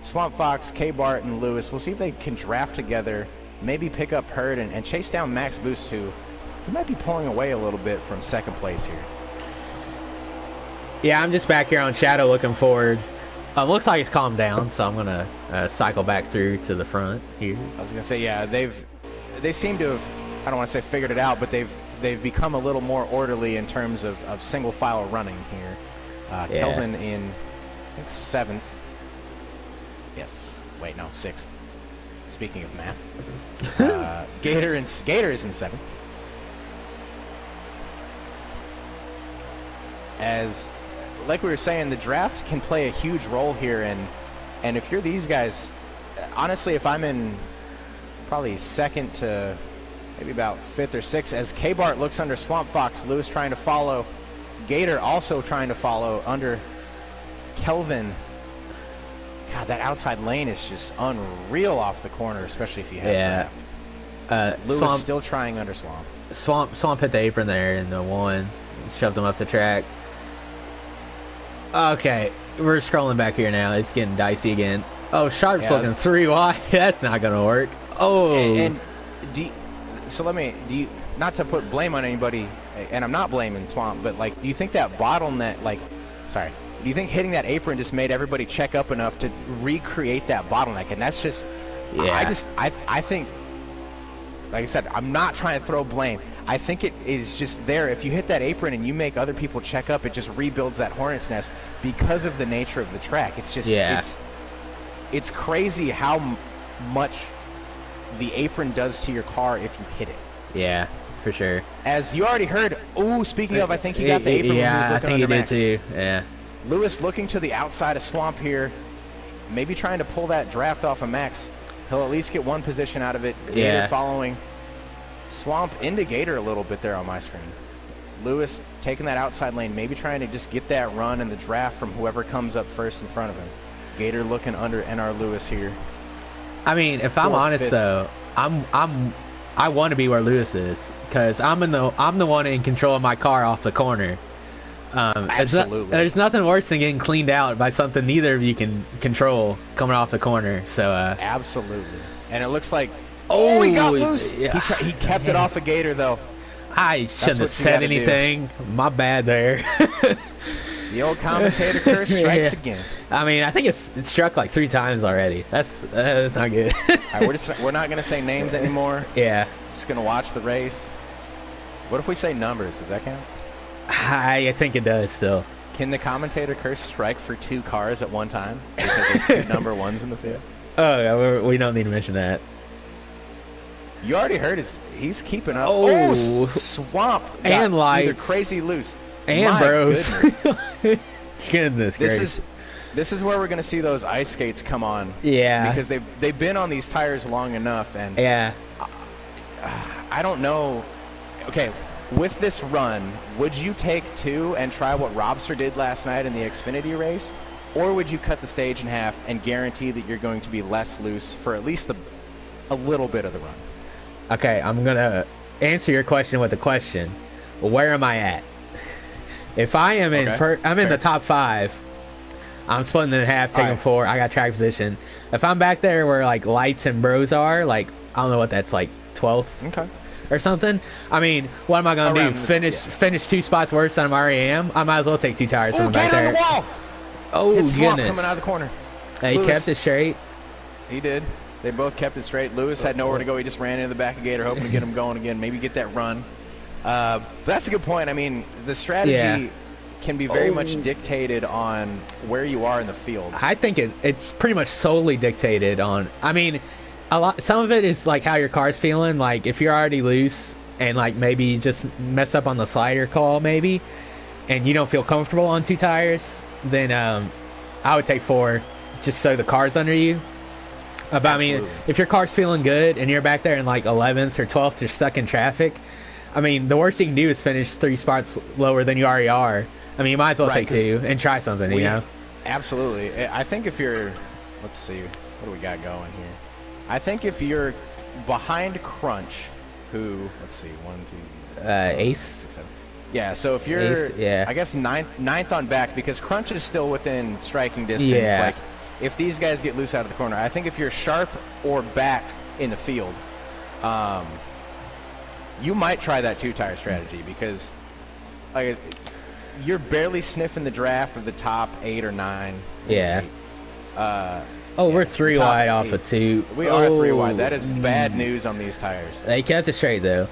Swamp Fox, K-Bart, and Lewis, we'll see if they can draft together, maybe pick up Hurd and chase down Max Boost, who might be pulling away a little bit from 2nd place here. Yeah, I'm just back here on Shadow looking forward. Looks like it's calmed down, so I'm gonna cycle back through to the front here. I was gonna say, yeah, they seem to have, I don't want to say figured it out, but they've become a little more orderly in terms of single file running here. Kelvin in, I think 7th. Yes. Wait, no, 6th. Speaking of math, Gator is in 7th. As, like we were saying, the draft can play a huge role here, and if you're these guys, honestly, if I'm in probably 2nd to maybe about 5th or 6th, as K-Bart looks under Swamp Fox, Lewis trying to follow, Gator also trying to follow under Kelvin. God, that outside lane is just unreal off the corner, especially if you have draft. Lewis Swamp, still trying under Swamp. Swamp hit the apron there in the 1, shoved him up the track. Okay, we're scrolling back here now. It's getting dicey again. Oh, Sharp's looking 3 wide. That's not gonna work. Oh. And not to put blame on anybody, and I'm not blaming Swamp, but like, do you think that bottleneck, do you think hitting that apron just made everybody check up enough to recreate that bottleneck? And that's just, I think, like I said, I'm not trying to throw blame. I think it is just there. If you hit that apron and you make other people check up, it just rebuilds that hornet's nest because of the nature of the track. It's just, it's crazy how much the apron does to your car if you hit it. Yeah, for sure. As you already heard, speaking of, I think he got the apron when he was looking under Max. I think he did too, yeah. Lewis looking to the outside of Swamp here, maybe trying to pull that draft off of Max. He'll at least get 1 position out of it. Gator following. Swamp into Gator a little bit there on my screen. Lewis taking that outside lane, maybe trying to just get that run in the draft from whoever comes up first in front of him. Gator looking under NR Lewis here. I mean, if I'm honest though, I want to be where Lewis is because I'm the one in control of my car off the corner. Absolutely. There's nothing worse than getting cleaned out by something neither of you can control coming off the corner. So absolutely. And it looks like he got loose. Yeah. He kept it off of Gator though. I shouldn't have said anything. My bad there. The old commentator curse strikes again. I mean, I think it's struck like 3 times already. That's not good. All right, we're not gonna say names anymore. Yeah. Just gonna watch the race. What if we say numbers? Does that count? I think it does still. Can the commentator curse strike for 2 cars at one time? Because there's 2 number 1s in the field. Oh, yeah, we don't need to mention that. You already heard he's keeping up. Oh, Swamp and lights. Either crazy loose. And bros. Goodness. Goodness gracious. This is where we're going to see those ice skates come on. Yeah. Because they've been on these tires long enough. And yeah. I don't know. Okay, with this run, would you take 2 and try what Robster did last night in the Xfinity race? Or would you cut the stage in half and guarantee that you're going to be less loose for at least a little bit of the run? Okay, I'm going to answer your question with a question. Where am I at? If I am I'm in the top 5. I'm splitting it in half, taking 4. I got track position. If I'm back there where like lights and bros are, like I don't know what that's like 12th or something. I mean, what am I going to do? Finish 2 spots worse than I already am? I might as well take 2 tires from back there. On the wall! Oh, goodness. Coming out of the corner. He kept it straight. He did. They both kept it straight. Lewis had nowhere to go. He just ran into the back of Gator, hoping to get him going again, maybe get that run. But that's a good point. I mean, the strategy can be very much dictated on where you are in the field. I think it's pretty much solely dictated on. I mean, some of it is like how your car's feeling. Like if you're already loose and like maybe you just mess up on the slider call, maybe, and you don't feel comfortable on 2 tires, then I would take 4 just so the car's under you. But I mean, if your car's feeling good and you're back there in like 11th or 12th, you're stuck in traffic. I mean, the worst you can do is finish 3 spots lower than you already are. I mean, you might as well take 2 and try something, you know? Absolutely. I think if you're, let's see, what do we got going here? I think if you're behind Crunch, who, let's see, 1, 2, 8th? 6, 7. Yeah, so if you're, I guess, ninth on back, because Crunch is still within striking distance. Yeah. Like, if these guys get loose out of the corner, I think if you're sharp or back in the field, you might try that 2-tire strategy because like, you're barely sniffing the draft of the top 8 or 9. Yeah. We're 3 wide off of 2. We are 3 wide. That is bad news on these tires. They kept it straight, though.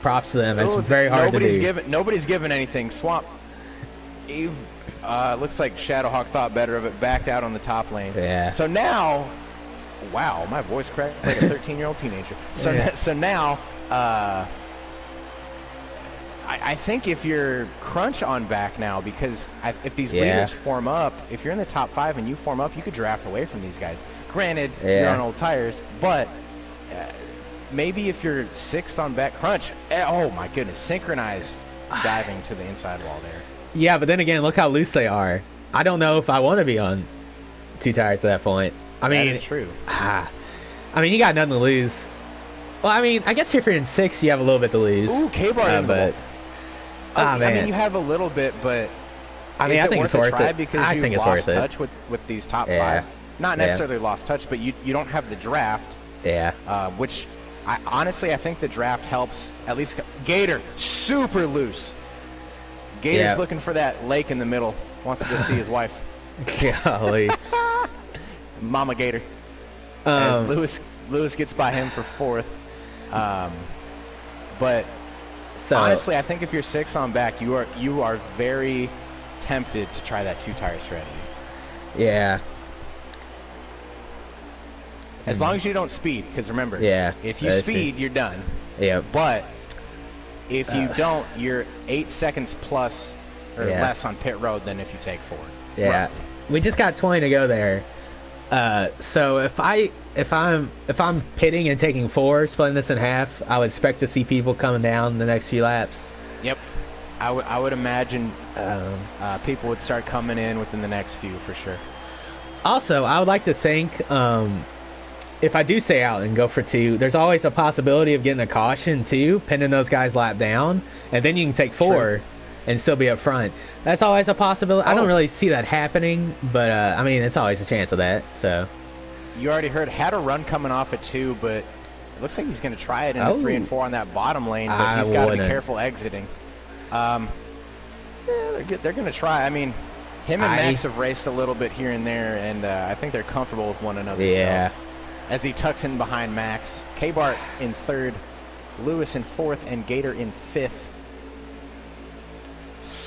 Props to them. It's very hard to do. Nobody's given anything. Swamp, Eve, looks like Shadowhawk thought better of it, backed out on the top lane. Yeah. So now, wow, my voice cracked like a 13-year-old teenager. So now, I think if you're Crunch on back now, because if these leaders form up, if you're in the top 5 and you form up, you could draft away from these guys. Granted, you're on old tires, but maybe if you're 6th on back, Crunch, oh my goodness, synchronized diving to the inside wall there. Yeah, but then again, look how loose they are. I don't know if I want to be on 2 tires at that point. I mean, that is true. I mean, you got nothing to lose. Well, I mean, I guess if you're in 6, you have a little bit to lose. Ooh, K-bar but I mean, you have a little bit, but I mean, I think it's worth it. Because I think it's lost worth touch with these top 5. Not necessarily lost touch, but you don't have the draft. Yeah. Which, honestly, I think the draft helps. At least Gator, super loose. Gator's looking for that lake in the middle. Wants to go see his wife. Golly. Mama Gator. As Lewis gets by him for 4th. But honestly, I think if you're 6 on back, you are very tempted to try that 2-tire strategy. Yeah. As long as you don't speed, because remember, if you speed, you're done. Yeah. But if you don't, you're 8 seconds plus or less on pit road than if you take 4. Yeah. Roughly. We just got 20 to go there. So if I'm pitting and taking 4, splitting this in half, I would expect to see people coming down the next few laps. Yep. I would imagine people would start coming in within the next few for sure. Also, I would like to think if I do stay out and go for 2, there's always a possibility of getting a caution too, pinning those guys lap down, and then you can take 4 and still be up front. That's always a possibility. I don't really see that happening, but I mean, it's always a chance of that. So you already had a run coming off at 2, but it looks like he's going to try it in 3 and 4 on that bottom lane, but he's got to be careful exiting. They're going to try. I mean, him and Max have raced a little bit here and there, and I think they're comfortable with one another. Yeah. So, as he tucks in behind Max, K-Bart in 3rd, Lewis in 4th, and Gator in 5th.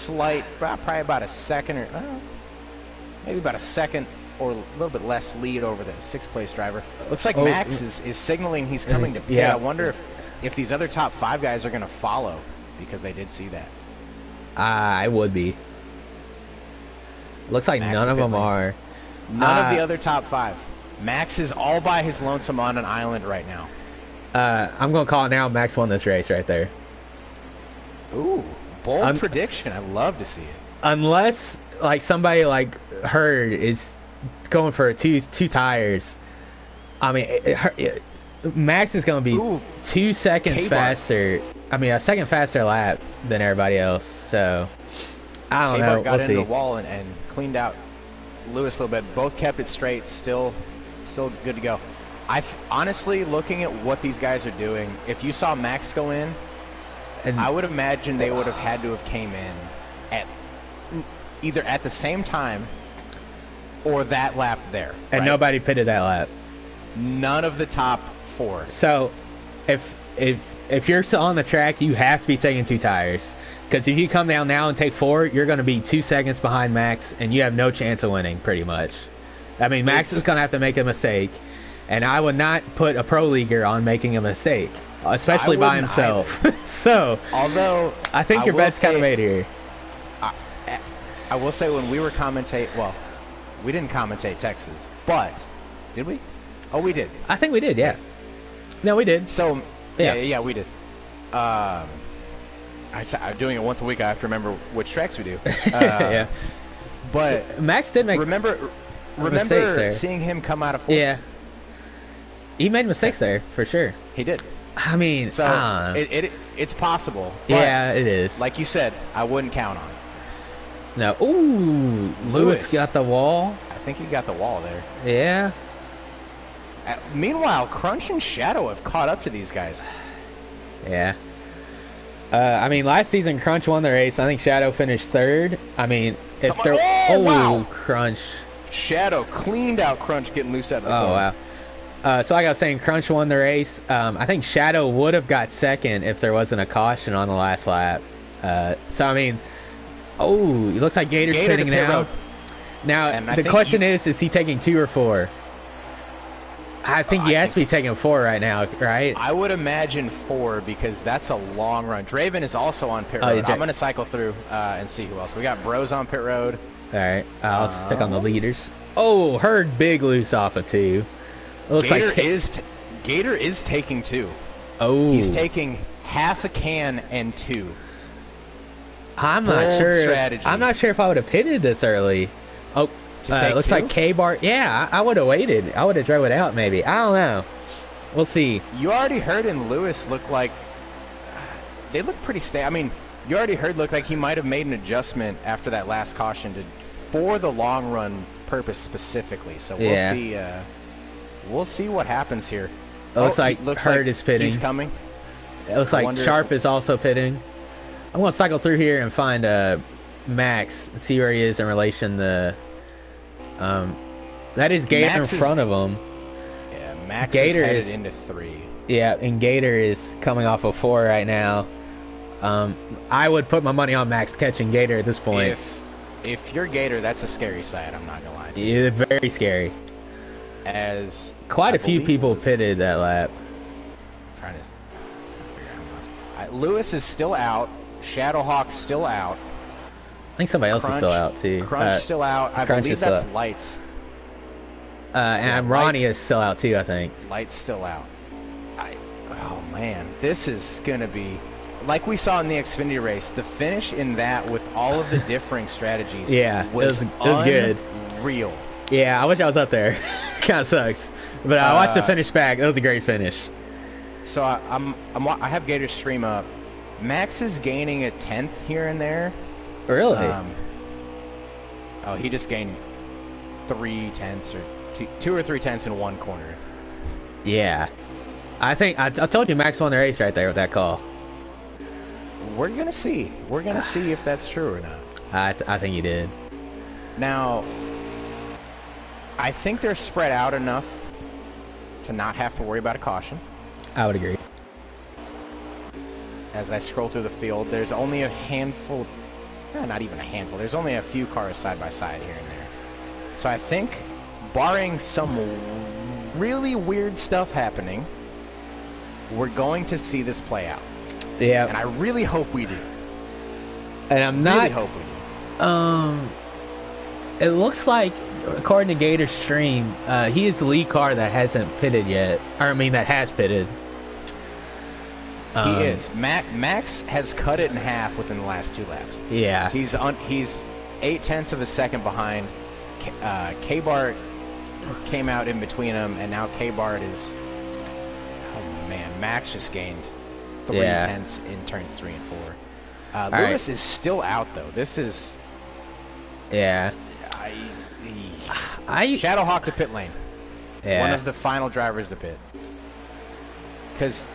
slight, probably about a second or maybe about a second or a little bit less lead over the 6th place driver. Looks like Max is signaling he's coming to pit. Yeah. I wonder if these other top 5 guys are going to follow because they did see that. I would be. Looks like Max none of them are. None of the other top 5. Max is all by his lonesome on an island right now. I'm going to call it now. Max won this race right there. Ooh, bold prediction. I love to see it. Unless like somebody like Hurd is going for two tires. I mean, Max is going to be 2 seconds faster. I mean, a second faster lap than everybody else. So I don't know. Got into the wall and cleaned out Lewis a little bit. Both kept it straight. Still good to go. Honestly, looking at what these guys are doing, if you saw Max go in, I would imagine they would have had to have came in at either at the same time or that lap there. And nobody pitted that lap. None of the top 4. So if you're still on the track, you have to be taking 2 tires. Because if you come down now and take 4, you're going to be 2 seconds behind Max, and you have no chance of winning, pretty much. I mean, Max is going to have to make a mistake, and I would not put a pro leaguer on making a mistake, especially by himself. So, although I think your bet's kind of made here. I will say when we were well, we didn't commentate Texas, but did we? Oh, we did. I think we did, yeah. No, we did. So, yeah, we did. I'm doing it once a week. I have to remember which tracks we do. Yeah. But Max did make remember seeing him come out of 4th? Yeah. He made mistakes there, for sure. He did. I mean, so it's possible. Yeah, it is. Like you said, I wouldn't count on it. No. Ooh, Lewis got the wall. I think he got the wall there. Yeah. Meanwhile, Crunch and Shadow have caught up to these guys. Yeah. I mean, last season Crunch won the race. I think Shadow finished 3rd. I mean, if wow. Crunch. Shadow cleaned out Crunch getting loose out of the corner. Wow. So like I was saying, Crunch won the race. I think Shadow would have got 2nd if there wasn't a caution on the last lap. So, I mean, it looks like Gator's pitting now. Now, the question is he taking 2 or 4? I think he has to be taking 4 right now, right? I would imagine 4 because that's a long run. Draven is also on pit road. I'm going to cycle through and see who else. We got Bros on pit road. All right. I'll stick on the leaders. Oh, Hurd big loose off of 2. Looks Gator is taking 2. Oh. He's taking half a can and 2. I'm not sure. Strategy. I'm not sure if I would have pitted this early. Oh. Looks 2? like K-Bar. Yeah, I would have waited. I would have drove it out maybe. I don't know. We'll see. You already heard Lewis look like they look pretty stable. I mean, you already heard look like he might have made an adjustment after that last caution for the long run purpose specifically. So we'll see. We'll see what happens here. It looks like Hurd is pitting. He's coming. It looks like Sharp is also pitting. I'm going to cycle through here and find Max, see where he is in relation to that is Gator Max in front of him. Yeah, Max Gator is headed into 3. Yeah, and Gator is coming off of 4 right now. I would put my money on Max catching Gator at this point. If you're Gator, that's a scary sight. I'm not gonna lie to you. It's very scary. As quite a few people pitted that lap. I'm trying to figure out how much. Lewis is still out. Shadowhawk's still out. I think somebody else is still out too. Crunch still out. I believe that's Lights. And Ronnie is still out too, I think. Lights still out. Oh man, this is gonna be like we saw in the Xfinity race. The finish in that with all of the differing strategies. was good. Real. Yeah, I wish I was up there. Kind of sucks, but I watched the finish back. That was a great finish. So I have Gator stream up. Max is gaining a 10th here and there. Really? He just gained 3 tenths or 2 or 3 tenths in one corner. Yeah, I think I told you Max won the race right there with that call. We're gonna see. We're gonna see if that's true or not. I think he did. Now, I think they're spread out enough to not have to worry about a caution. I would agree. As I scroll through the field, there's only a handful. not even a handful. There's only a few cars side by side here and there. So I think, barring some really weird stuff happening, we're going to see this play out. Yeah. And I really hope we do. And I'm not... Really hope we do. It looks like, according to Gator Stream, he is the lead car that hasn't pitted yet. Or, I mean, that has pitted. He is. Max has cut it in half within the last 2 laps. Yeah. He's 0.8 of a second behind. K-Bart came out in between them, and now K-Bart is... Oh, man. Max just gained 0.3 in turns 3 and 4. Lewis is still out, though. This is... Yeah. Shadowhawk to pit lane. Yeah. One of the final drivers to pit. Because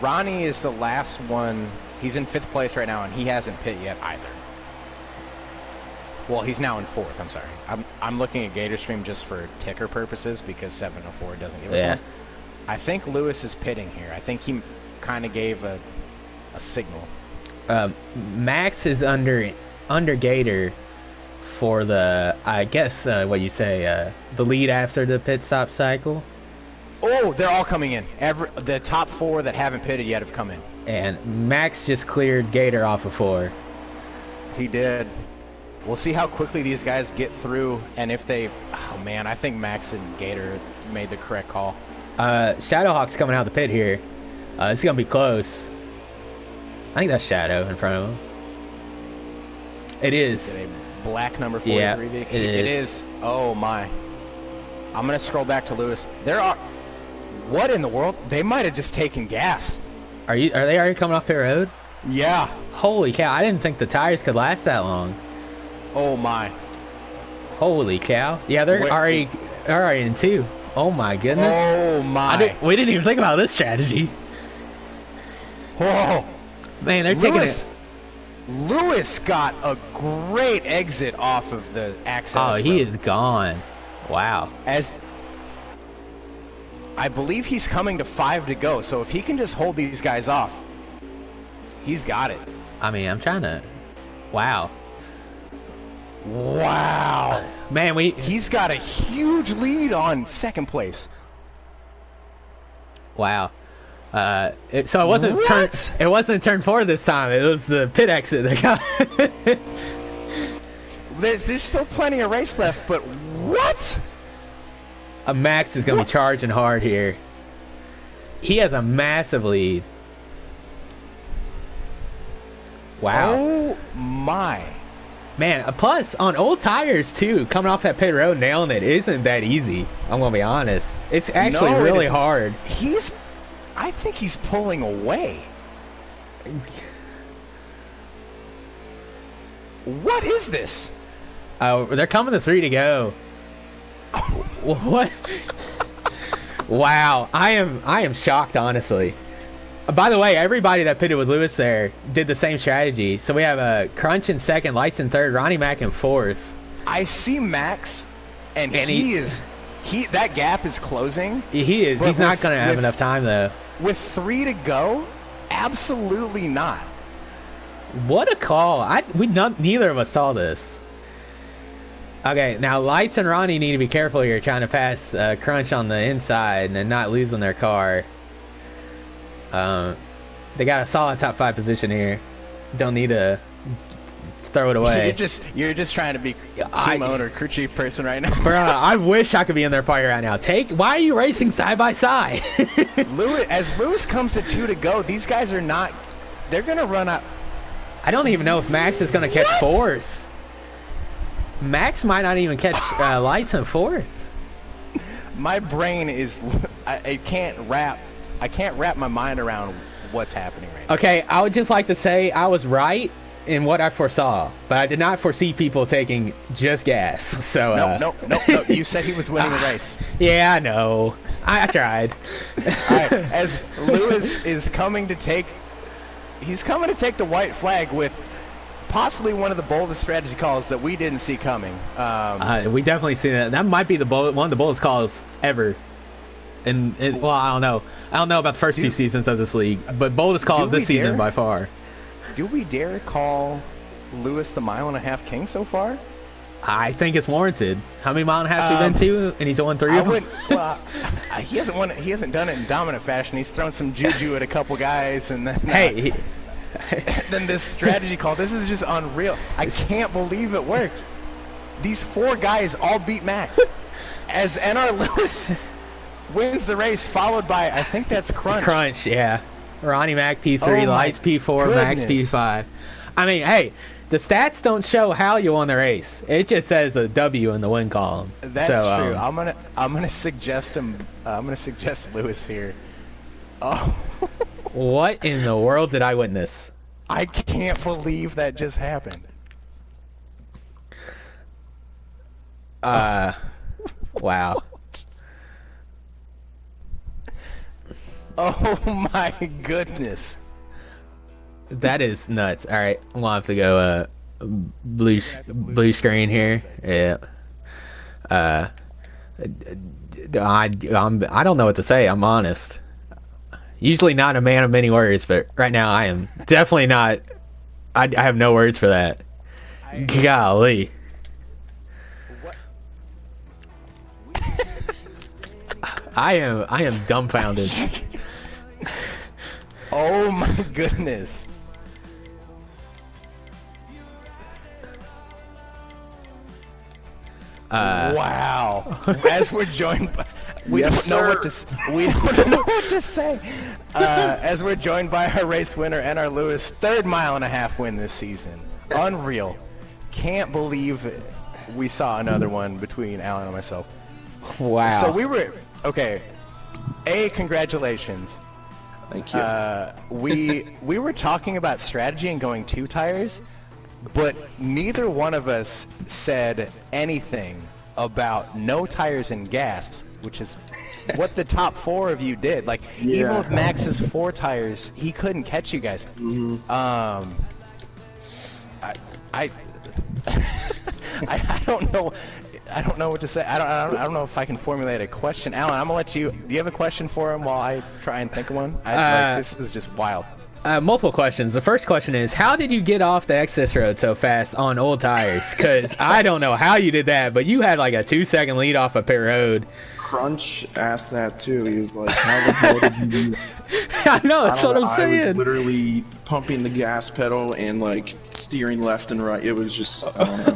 Ronnie is the last one. He's in 5th place right now, and he hasn't pit yet either. Well, he's now in 4th. I'm sorry. I'm looking at Gator Stream just for ticker purposes because 704 doesn't give us one. I think Lewis is pitting here. I think he kind of gave a signal. Max is under Gator for the, I guess, what you say, the lead after the pit stop cycle. Oh, they're all coming in. The top 4 that haven't pitted yet have come in. And Max just cleared Gator off of 4. He did. We'll see how quickly these guys get through, and if they... Oh, man, I think Max and Gator made the correct call. Shadowhawk's coming out of the pit here. It's going to be close. I think that's Shadow in front of him. It is. Black number 43 yeah, vehicle. It is. Oh my. I'm gonna scroll back to Lewis. There are... What in the world? They might have just taken gas. Are they already coming off pit road? Yeah. Holy cow, I didn't think the tires could last that long. Oh my. Holy cow. Yeah, they're already in 2. Oh my goodness. Oh my. We didn't even think about this strategy. Whoa. Man, they're taking it. Lewis got a great exit off of the access. Oh, he is gone. Wow. As I believe he's coming to 5 to go, so if he can just hold these guys off, he's got it. I mean, I'm trying to... Wow. Wow. Man, he's got a huge lead on 2nd place. Wow. So it wasn't it wasn't turn 4 this time. It was the pit exit that got There's still plenty of race left, but what? Max is going to be charging hard here. He has a massive lead. Wow. Oh my. Man, plus on old tires too, coming off that pit road nailing it isn't that easy. I'm going to be honest. It's actually really hard. I think he's pulling away. What is this? Oh, they're coming to 3 to go. What? Wow, I am shocked, honestly. By the way, everybody that pitted with Lewis there did the same strategy. So we have Crunch in 2nd, Lights in 3rd, Ronnie Mac in 4th. I see Max, and that gap is closing. He is. He's not going to have enough time though. With 3 to go, absolutely not. What a call! Neither of us saw this. Okay, now Lights and Ronnie need to be careful here, trying to pass Crunch on the inside and not losing their car. They got a solid top 5 position here. Don't need to throw it away. You're just trying to be team owner, crew chief person right now. Bro, I wish I could be in their party right now. Why are you racing side by side? As Lewis comes to 2 to go, these guys are not. They're gonna run up. I don't even know if Max is gonna catch 4th. Max might not even catch Lights in 4th. My brain is. I can't wrap my mind around what's happening right now. Okay, I would just like to say I was right in what I foresaw, but I did not foresee people taking just gas. So no. You said he was winning the race. Yeah, I know. I tried. All right, as Lewis is coming to take, he's coming to take the white flag with possibly one of the boldest strategy calls that we didn't see coming. We definitely see that. That might be one of the boldest calls ever. Well, I don't know. I don't know about the first 2 seasons of this league, but boldest call of this season by far. Do we dare call Lewis the mile-and-a-half king so far? I think it's warranted. How many mile and a half have we been to? And he's won 3 of them? Well, he hasn't won. He hasn't done it in dominant fashion. He's thrown some juju at a couple guys, and then then this strategy call. This is just unreal. I can't believe it worked. These 4 guys all beat Max. As NR Lewis wins the race, followed by, I think that's Crunch. Crunch, yeah. Ronnie Mac P3, Lights P4, Max P5. I mean, hey, the stats don't show how you won the race. It just says a W in the win column. That's true. I'm gonna suggest him. I'm gonna suggest Lewis here. Oh. What in the world did I witness? I can't believe that just happened. Wow. Oh my goodness. That is nuts. All right, we'll have to go blue screen here. Yeah. I don't know what to say. I'm honest. Usually not a man of many words, but right now I am definitely not. I have no words for that. Golly. I am dumbfounded. Oh my goodness. Wow. As we're joined by, we don't know what to say. As we're joined by our race winner, NR Lewis, 3rd mile-and-a-half win this season. Unreal. Can't believe we saw another one between Alan and myself. Wow. So we were okay. Congratulations. Thank you. We were talking about strategy and going 2 tires, but neither one of us said anything about no tires and gas, which is what the top 4 of you did. Like, even with Max's 4 tires, he couldn't catch you guys. I don't know. I don't know what to say. I don't know if I can formulate a question. Alan, I'm gonna let you. Do you have a question for him while I try and think of one? This is just wild. Multiple questions. The first question is, how did you get off the access road so fast on old tires? Because I don't know how you did that, but you had like a 2-second lead off a pit road. Crunch asked that too. He was like, how the hell did you do that? I know, that's what I'm saying. I was literally pumping the gas pedal and like steering left and right. It was just, I don't know.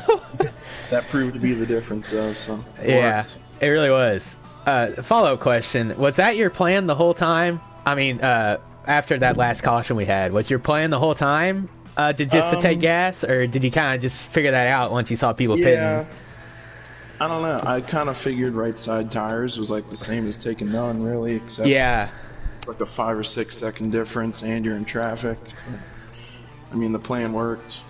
That proved to be the difference though, so. Yeah, it really was. Follow-up question. Was that your plan the whole time? I mean, after that last caution we had, was your plan the whole time to take gas, or did you kind of just figure that out once you saw people pitting? I don't know. I kind of figured right side tires was like the same as taking none, really, except it's like a 5 or 6 second difference, and you're in traffic. I mean, the plan worked.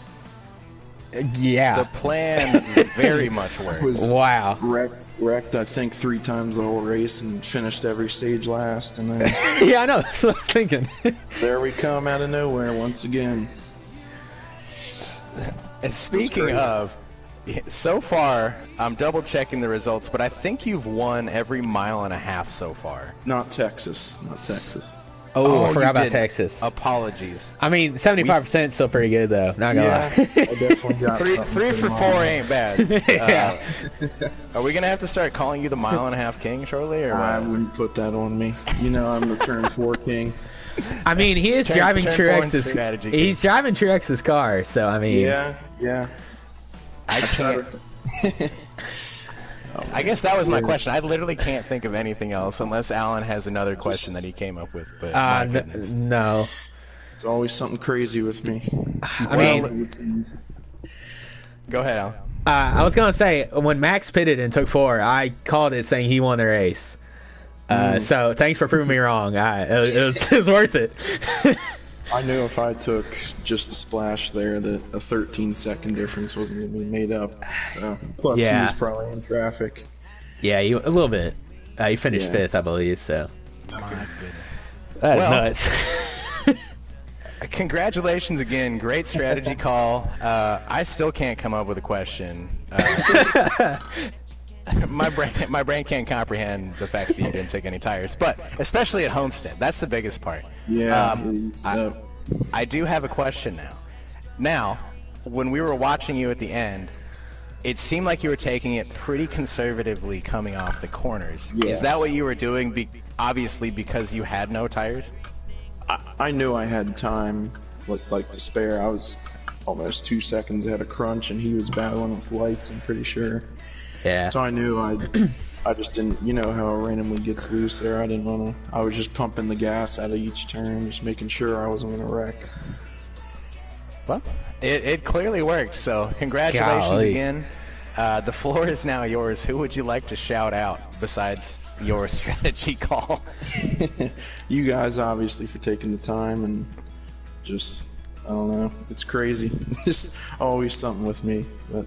Yeah. The plan very much worked. Wow. Wrecked, I think, 3 times the whole race and finished every stage last, and then... Yeah, I know. That's what I was thinking. There we come out of nowhere once again. And speaking of, so far, I'm double checking the results, but I think you've won every mile-and-a-half so far. Not Texas. Oh, I forgot about Texas. Apologies. I mean, 75% is still pretty good, though. Not gonna lie. I definitely got three for 4 ain't bad. Are we gonna have to start calling you the mile-and-a-half king shortly, or what? I wouldn't put that on me. You know, I'm the turn 4 king. I mean, he is driving Truex's. He's driving Truex's car, so I mean. Yeah. I can't. I guess that was my question. I literally can't think of anything else unless Alan has another question that he came up with. But no. It's always something crazy with me. I mean, go ahead, Alan. I was gonna say, when Max pitted and took 4, I called it saying he won the race. So thanks for proving me wrong. It was worth it. I knew if I took just a splash there that a 13-second difference wasn't going to be made up. So plus he was probably in traffic. Yeah, a little bit. He finished 5th, I believe. So. My goodness. That's nuts. Congratulations again. Great strategy call. I still can't come up with a question. My brain can't comprehend the fact that you didn't take any tires, but especially at Homestead, that's the biggest part. Yeah. I do have a question now. Now, when we were watching you at the end, it seemed like you were taking it pretty conservatively coming off the corners. Yes. Is that what you were doing, obviously because you had no tires? I knew I had time like to spare. I was almost 2 seconds ahead of Crunch, and he was battling with lights, I'm pretty sure. Yeah. So I knew I just didn't, you know how it randomly gets loose there. I didn't want to. I was just pumping the gas out of each turn, just making sure I wasn't going to wreck. Well, it clearly worked, so congratulations again. The floor is now yours. Who would you like to shout out besides your strategy call? You guys, obviously, for taking the time, and just, I don't know, it's crazy. It's always something with me. But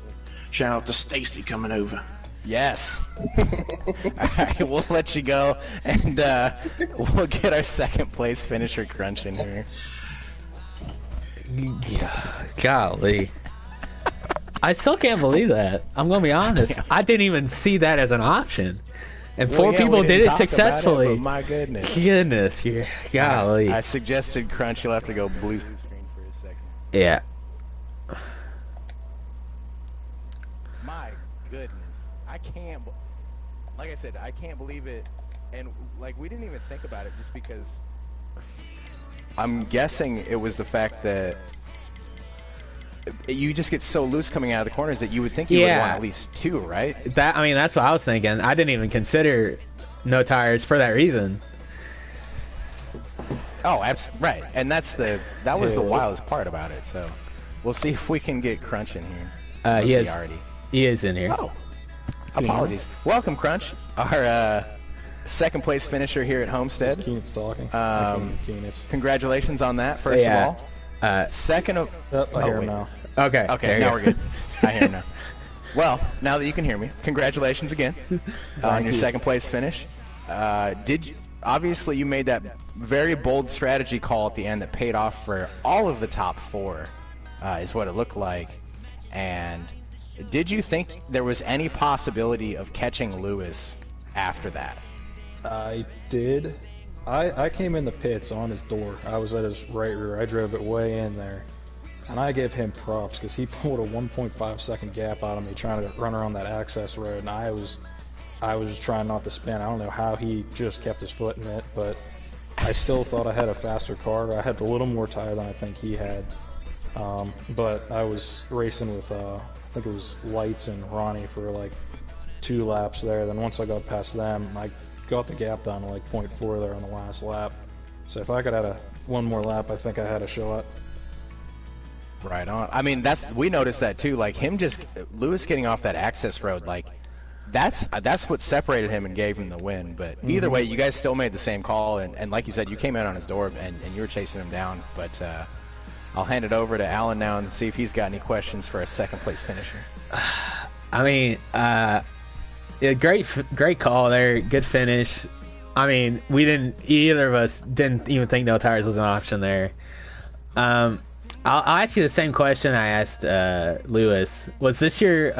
shout out to Stacy coming over. Yes. All right, we'll let you go, and we'll get our second place finisher Crunch in here. Yeah, golly. I still can't believe that. I'm going to be honest. I didn't even see that as an option. And four people did it successfully. My goodness. Goodness, golly. I suggested Crunch, you'll have to go blue screen for a second. Yeah. My goodness. I can't, like I said, I can't believe it. And, like, we didn't even think about it just because I'm guessing it was the fact that you just get so loose coming out of the corners that you would think you would want at least two, right? I mean, that's what I was thinking. I didn't even consider no tires for that reason. Oh, right. And that was the wildest part about it. So we'll see if we can get Crunch in here. He is in here. Oh, apologies. Welcome, Crunch, our second place finisher here at Homestead. Keenan's talking. Congratulations on that, first of all. Second of... I hear him now. Okay, now we're good. I hear him now. Well, now that you can hear me, congratulations again on your second place finish. Obviously, you made that very bold strategy call at the end that paid off for all of the top four, is what it looked like. And did you think there was any possibility of catching Lewis after that? I did. I came in the pits on his door. I was at his right rear. I drove it way in there. And I give him props because he pulled a 1.5 second gap out of me trying to run around that access road. And I was just trying not to spin. I don't know how he just kept his foot in it, but I still thought I had a faster car. I had a little more tire than I think he had. But I was racing with, I think it was Lights and Ronnie for like 2 laps there. Then once I got past them, I got the gap down to like 0.4 there on the last lap. So if I could have one more lap, I think I had a shot. Right on. I mean, we noticed that too. Like Lewis getting off that access road, like that's what separated him and gave him the win. But either way, you guys still made the same call, and like you said, you came in on his door and you were chasing him down. But I'll hand it over to Alan now and see if he's got any questions for a second place finisher. I mean, great call there. Good finish. I mean, either of us didn't even think no tires was an option there. I'll ask you the same question I asked Lewis. Was this your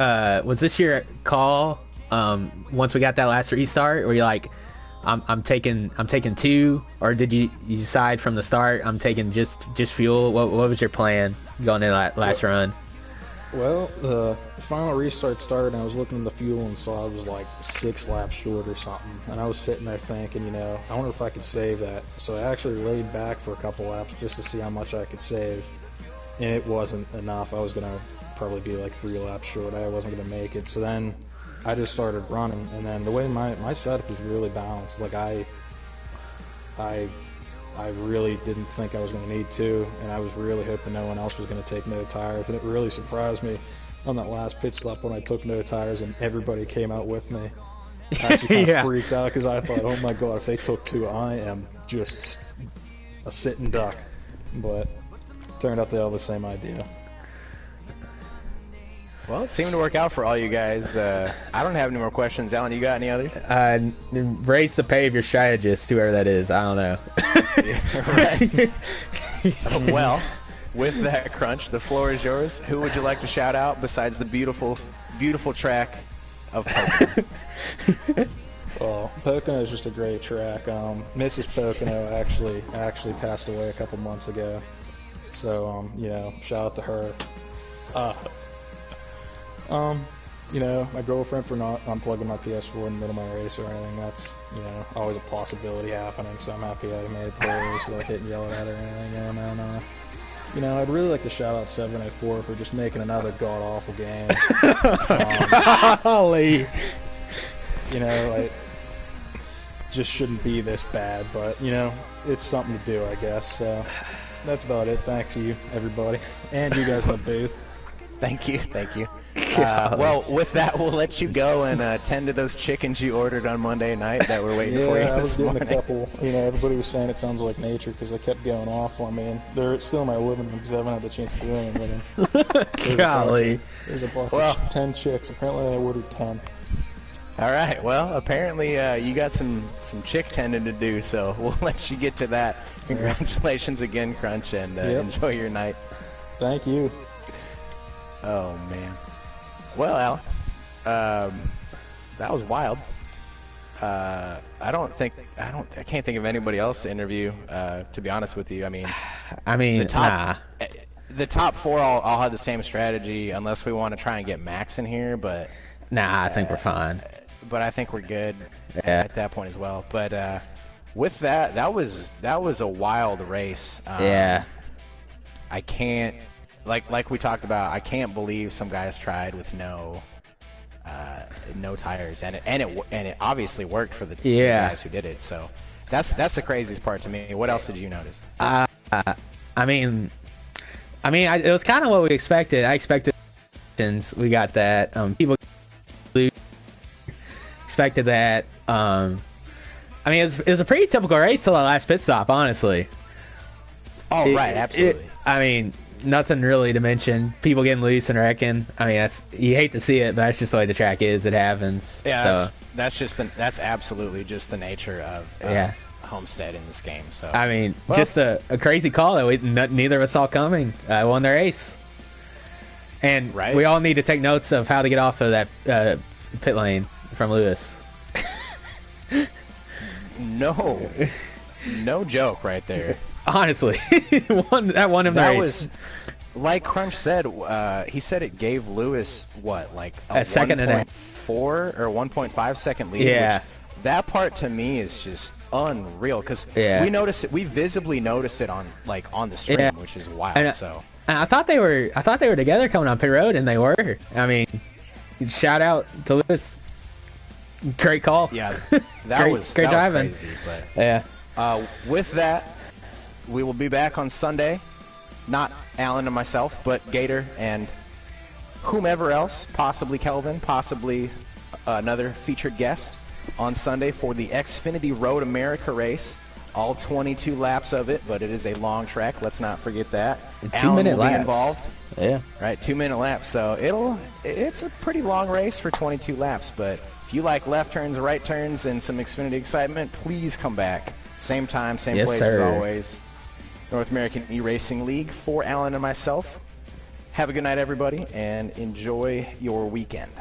call once we got that last restart? Were you like, I'm taking 2, or did you decide from the start I'm taking just fuel? What was your plan going into that last run? Well, the final restart started, and I was looking at the fuel and saw I was like 6 laps short or something. And I was sitting there thinking, I wonder if I could save that. So I actually laid back for a couple laps just to see how much I could save. And it wasn't enough. I was going to probably be like 3 laps short. I wasn't going to make it. So then I just started running. And then the way my setup was really balanced. Like I really didn't think I was going to need 2, and I was really hoping no one else was going to take no tires. And it really surprised me on that last pit stop when I took no tires and everybody came out with me. I actually kind of freaked out because I thought, oh my god, if they took 2, I am just a sitting duck. But it turned out they all had the same idea. Well, it seemed to work out for all you guys. I don't have any more questions. Alan, you got any others? Raise the pay of your strategist, whoever that is. I don't know. Right. Well, with that, Crunch, the floor is yours. Who would you like to shout out besides the beautiful, beautiful track of Pocono? Well, Pocono is just a great track. Mrs. Pocono actually passed away a couple months ago. So, shout out to her. You know, my girlfriend for not unplugging my PS4 in the middle of my race or anything. That's, you know, always a possibility happening. So I'm happy I made it to the race without hitting yell at her or anything. And you know, I'd really like to shout out 784 for just making another god-awful game. Golly. You know, it just shouldn't be this bad, but, you know, it's something to do, I guess. So that's about it. Thanks to you, everybody. And you guys in the booth. Thank you. Well, with that, we'll let you go and tend to those chickens you ordered on Monday night that were waiting for you I was this getting morning. a couple. You know, everybody was saying it sounds like nature because they kept going off on me, and they're still in my living room because I haven't had the chance to do anything with them. Golly. There's a box of 10 chicks. Apparently, I ordered 10. All right. Well, apparently you got some chick tending to do, so we'll let you get to that. Congratulations again, Crunch, and enjoy your night. Thank you. Oh man. Well, Alan, that was wild. I can't think of anybody else to interview. To be honest with you, I mean, the top four all have the same strategy, unless we want to try and get Max in here. But I think we're fine. But I think we're good at that point as well. But with that was a wild race. I can't. Like we talked about, I can't believe some guys tried with no tires, and it obviously worked for the guys who did it. So that's the craziest part to me. What else did you notice? It was kind of what we expected. I expected we got that. People expected that. It was a pretty typical race till the last pit stop, honestly. Oh, right, absolutely. Nothing really to mention. People getting loose and wrecking. You hate to see it, but that's just the way the track is. It happens. Yeah, so. that's absolutely just the nature of Homestead in this game. So just a crazy call that neither of us saw coming. Won the race, and we all need to take notes of how to get off of that pit lane from Lewis. No joke right there. Honestly, that won him the race. Was, like Crunch said, he said it gave Lewis a second and a half, 1.4 or 1.5 second lead. Yeah, which, that part to me is just unreal because we visibly noticed it on the stream, which is wild. And I thought they were together coming on pit road, and they were. Shout out to Lewis. Great call. Yeah, that was driving. Crazy. But with that, we will be back on Sunday. Not Alan and myself, but Gator and whomever else, possibly Kelvin, possibly another featured guest on Sunday for the Xfinity Road America race. All 22 laps of it, but it is a long track. Let's not forget that. 2-minute laps. Involved. Yeah. Right, 2-minute laps. So it's a pretty long race for 22 laps, but if you like left turns, right turns, and some Xfinity excitement, please come back. Same time, same place as always. North American E-Racing League for Alan and myself. Have a good night, everybody, and enjoy your weekend.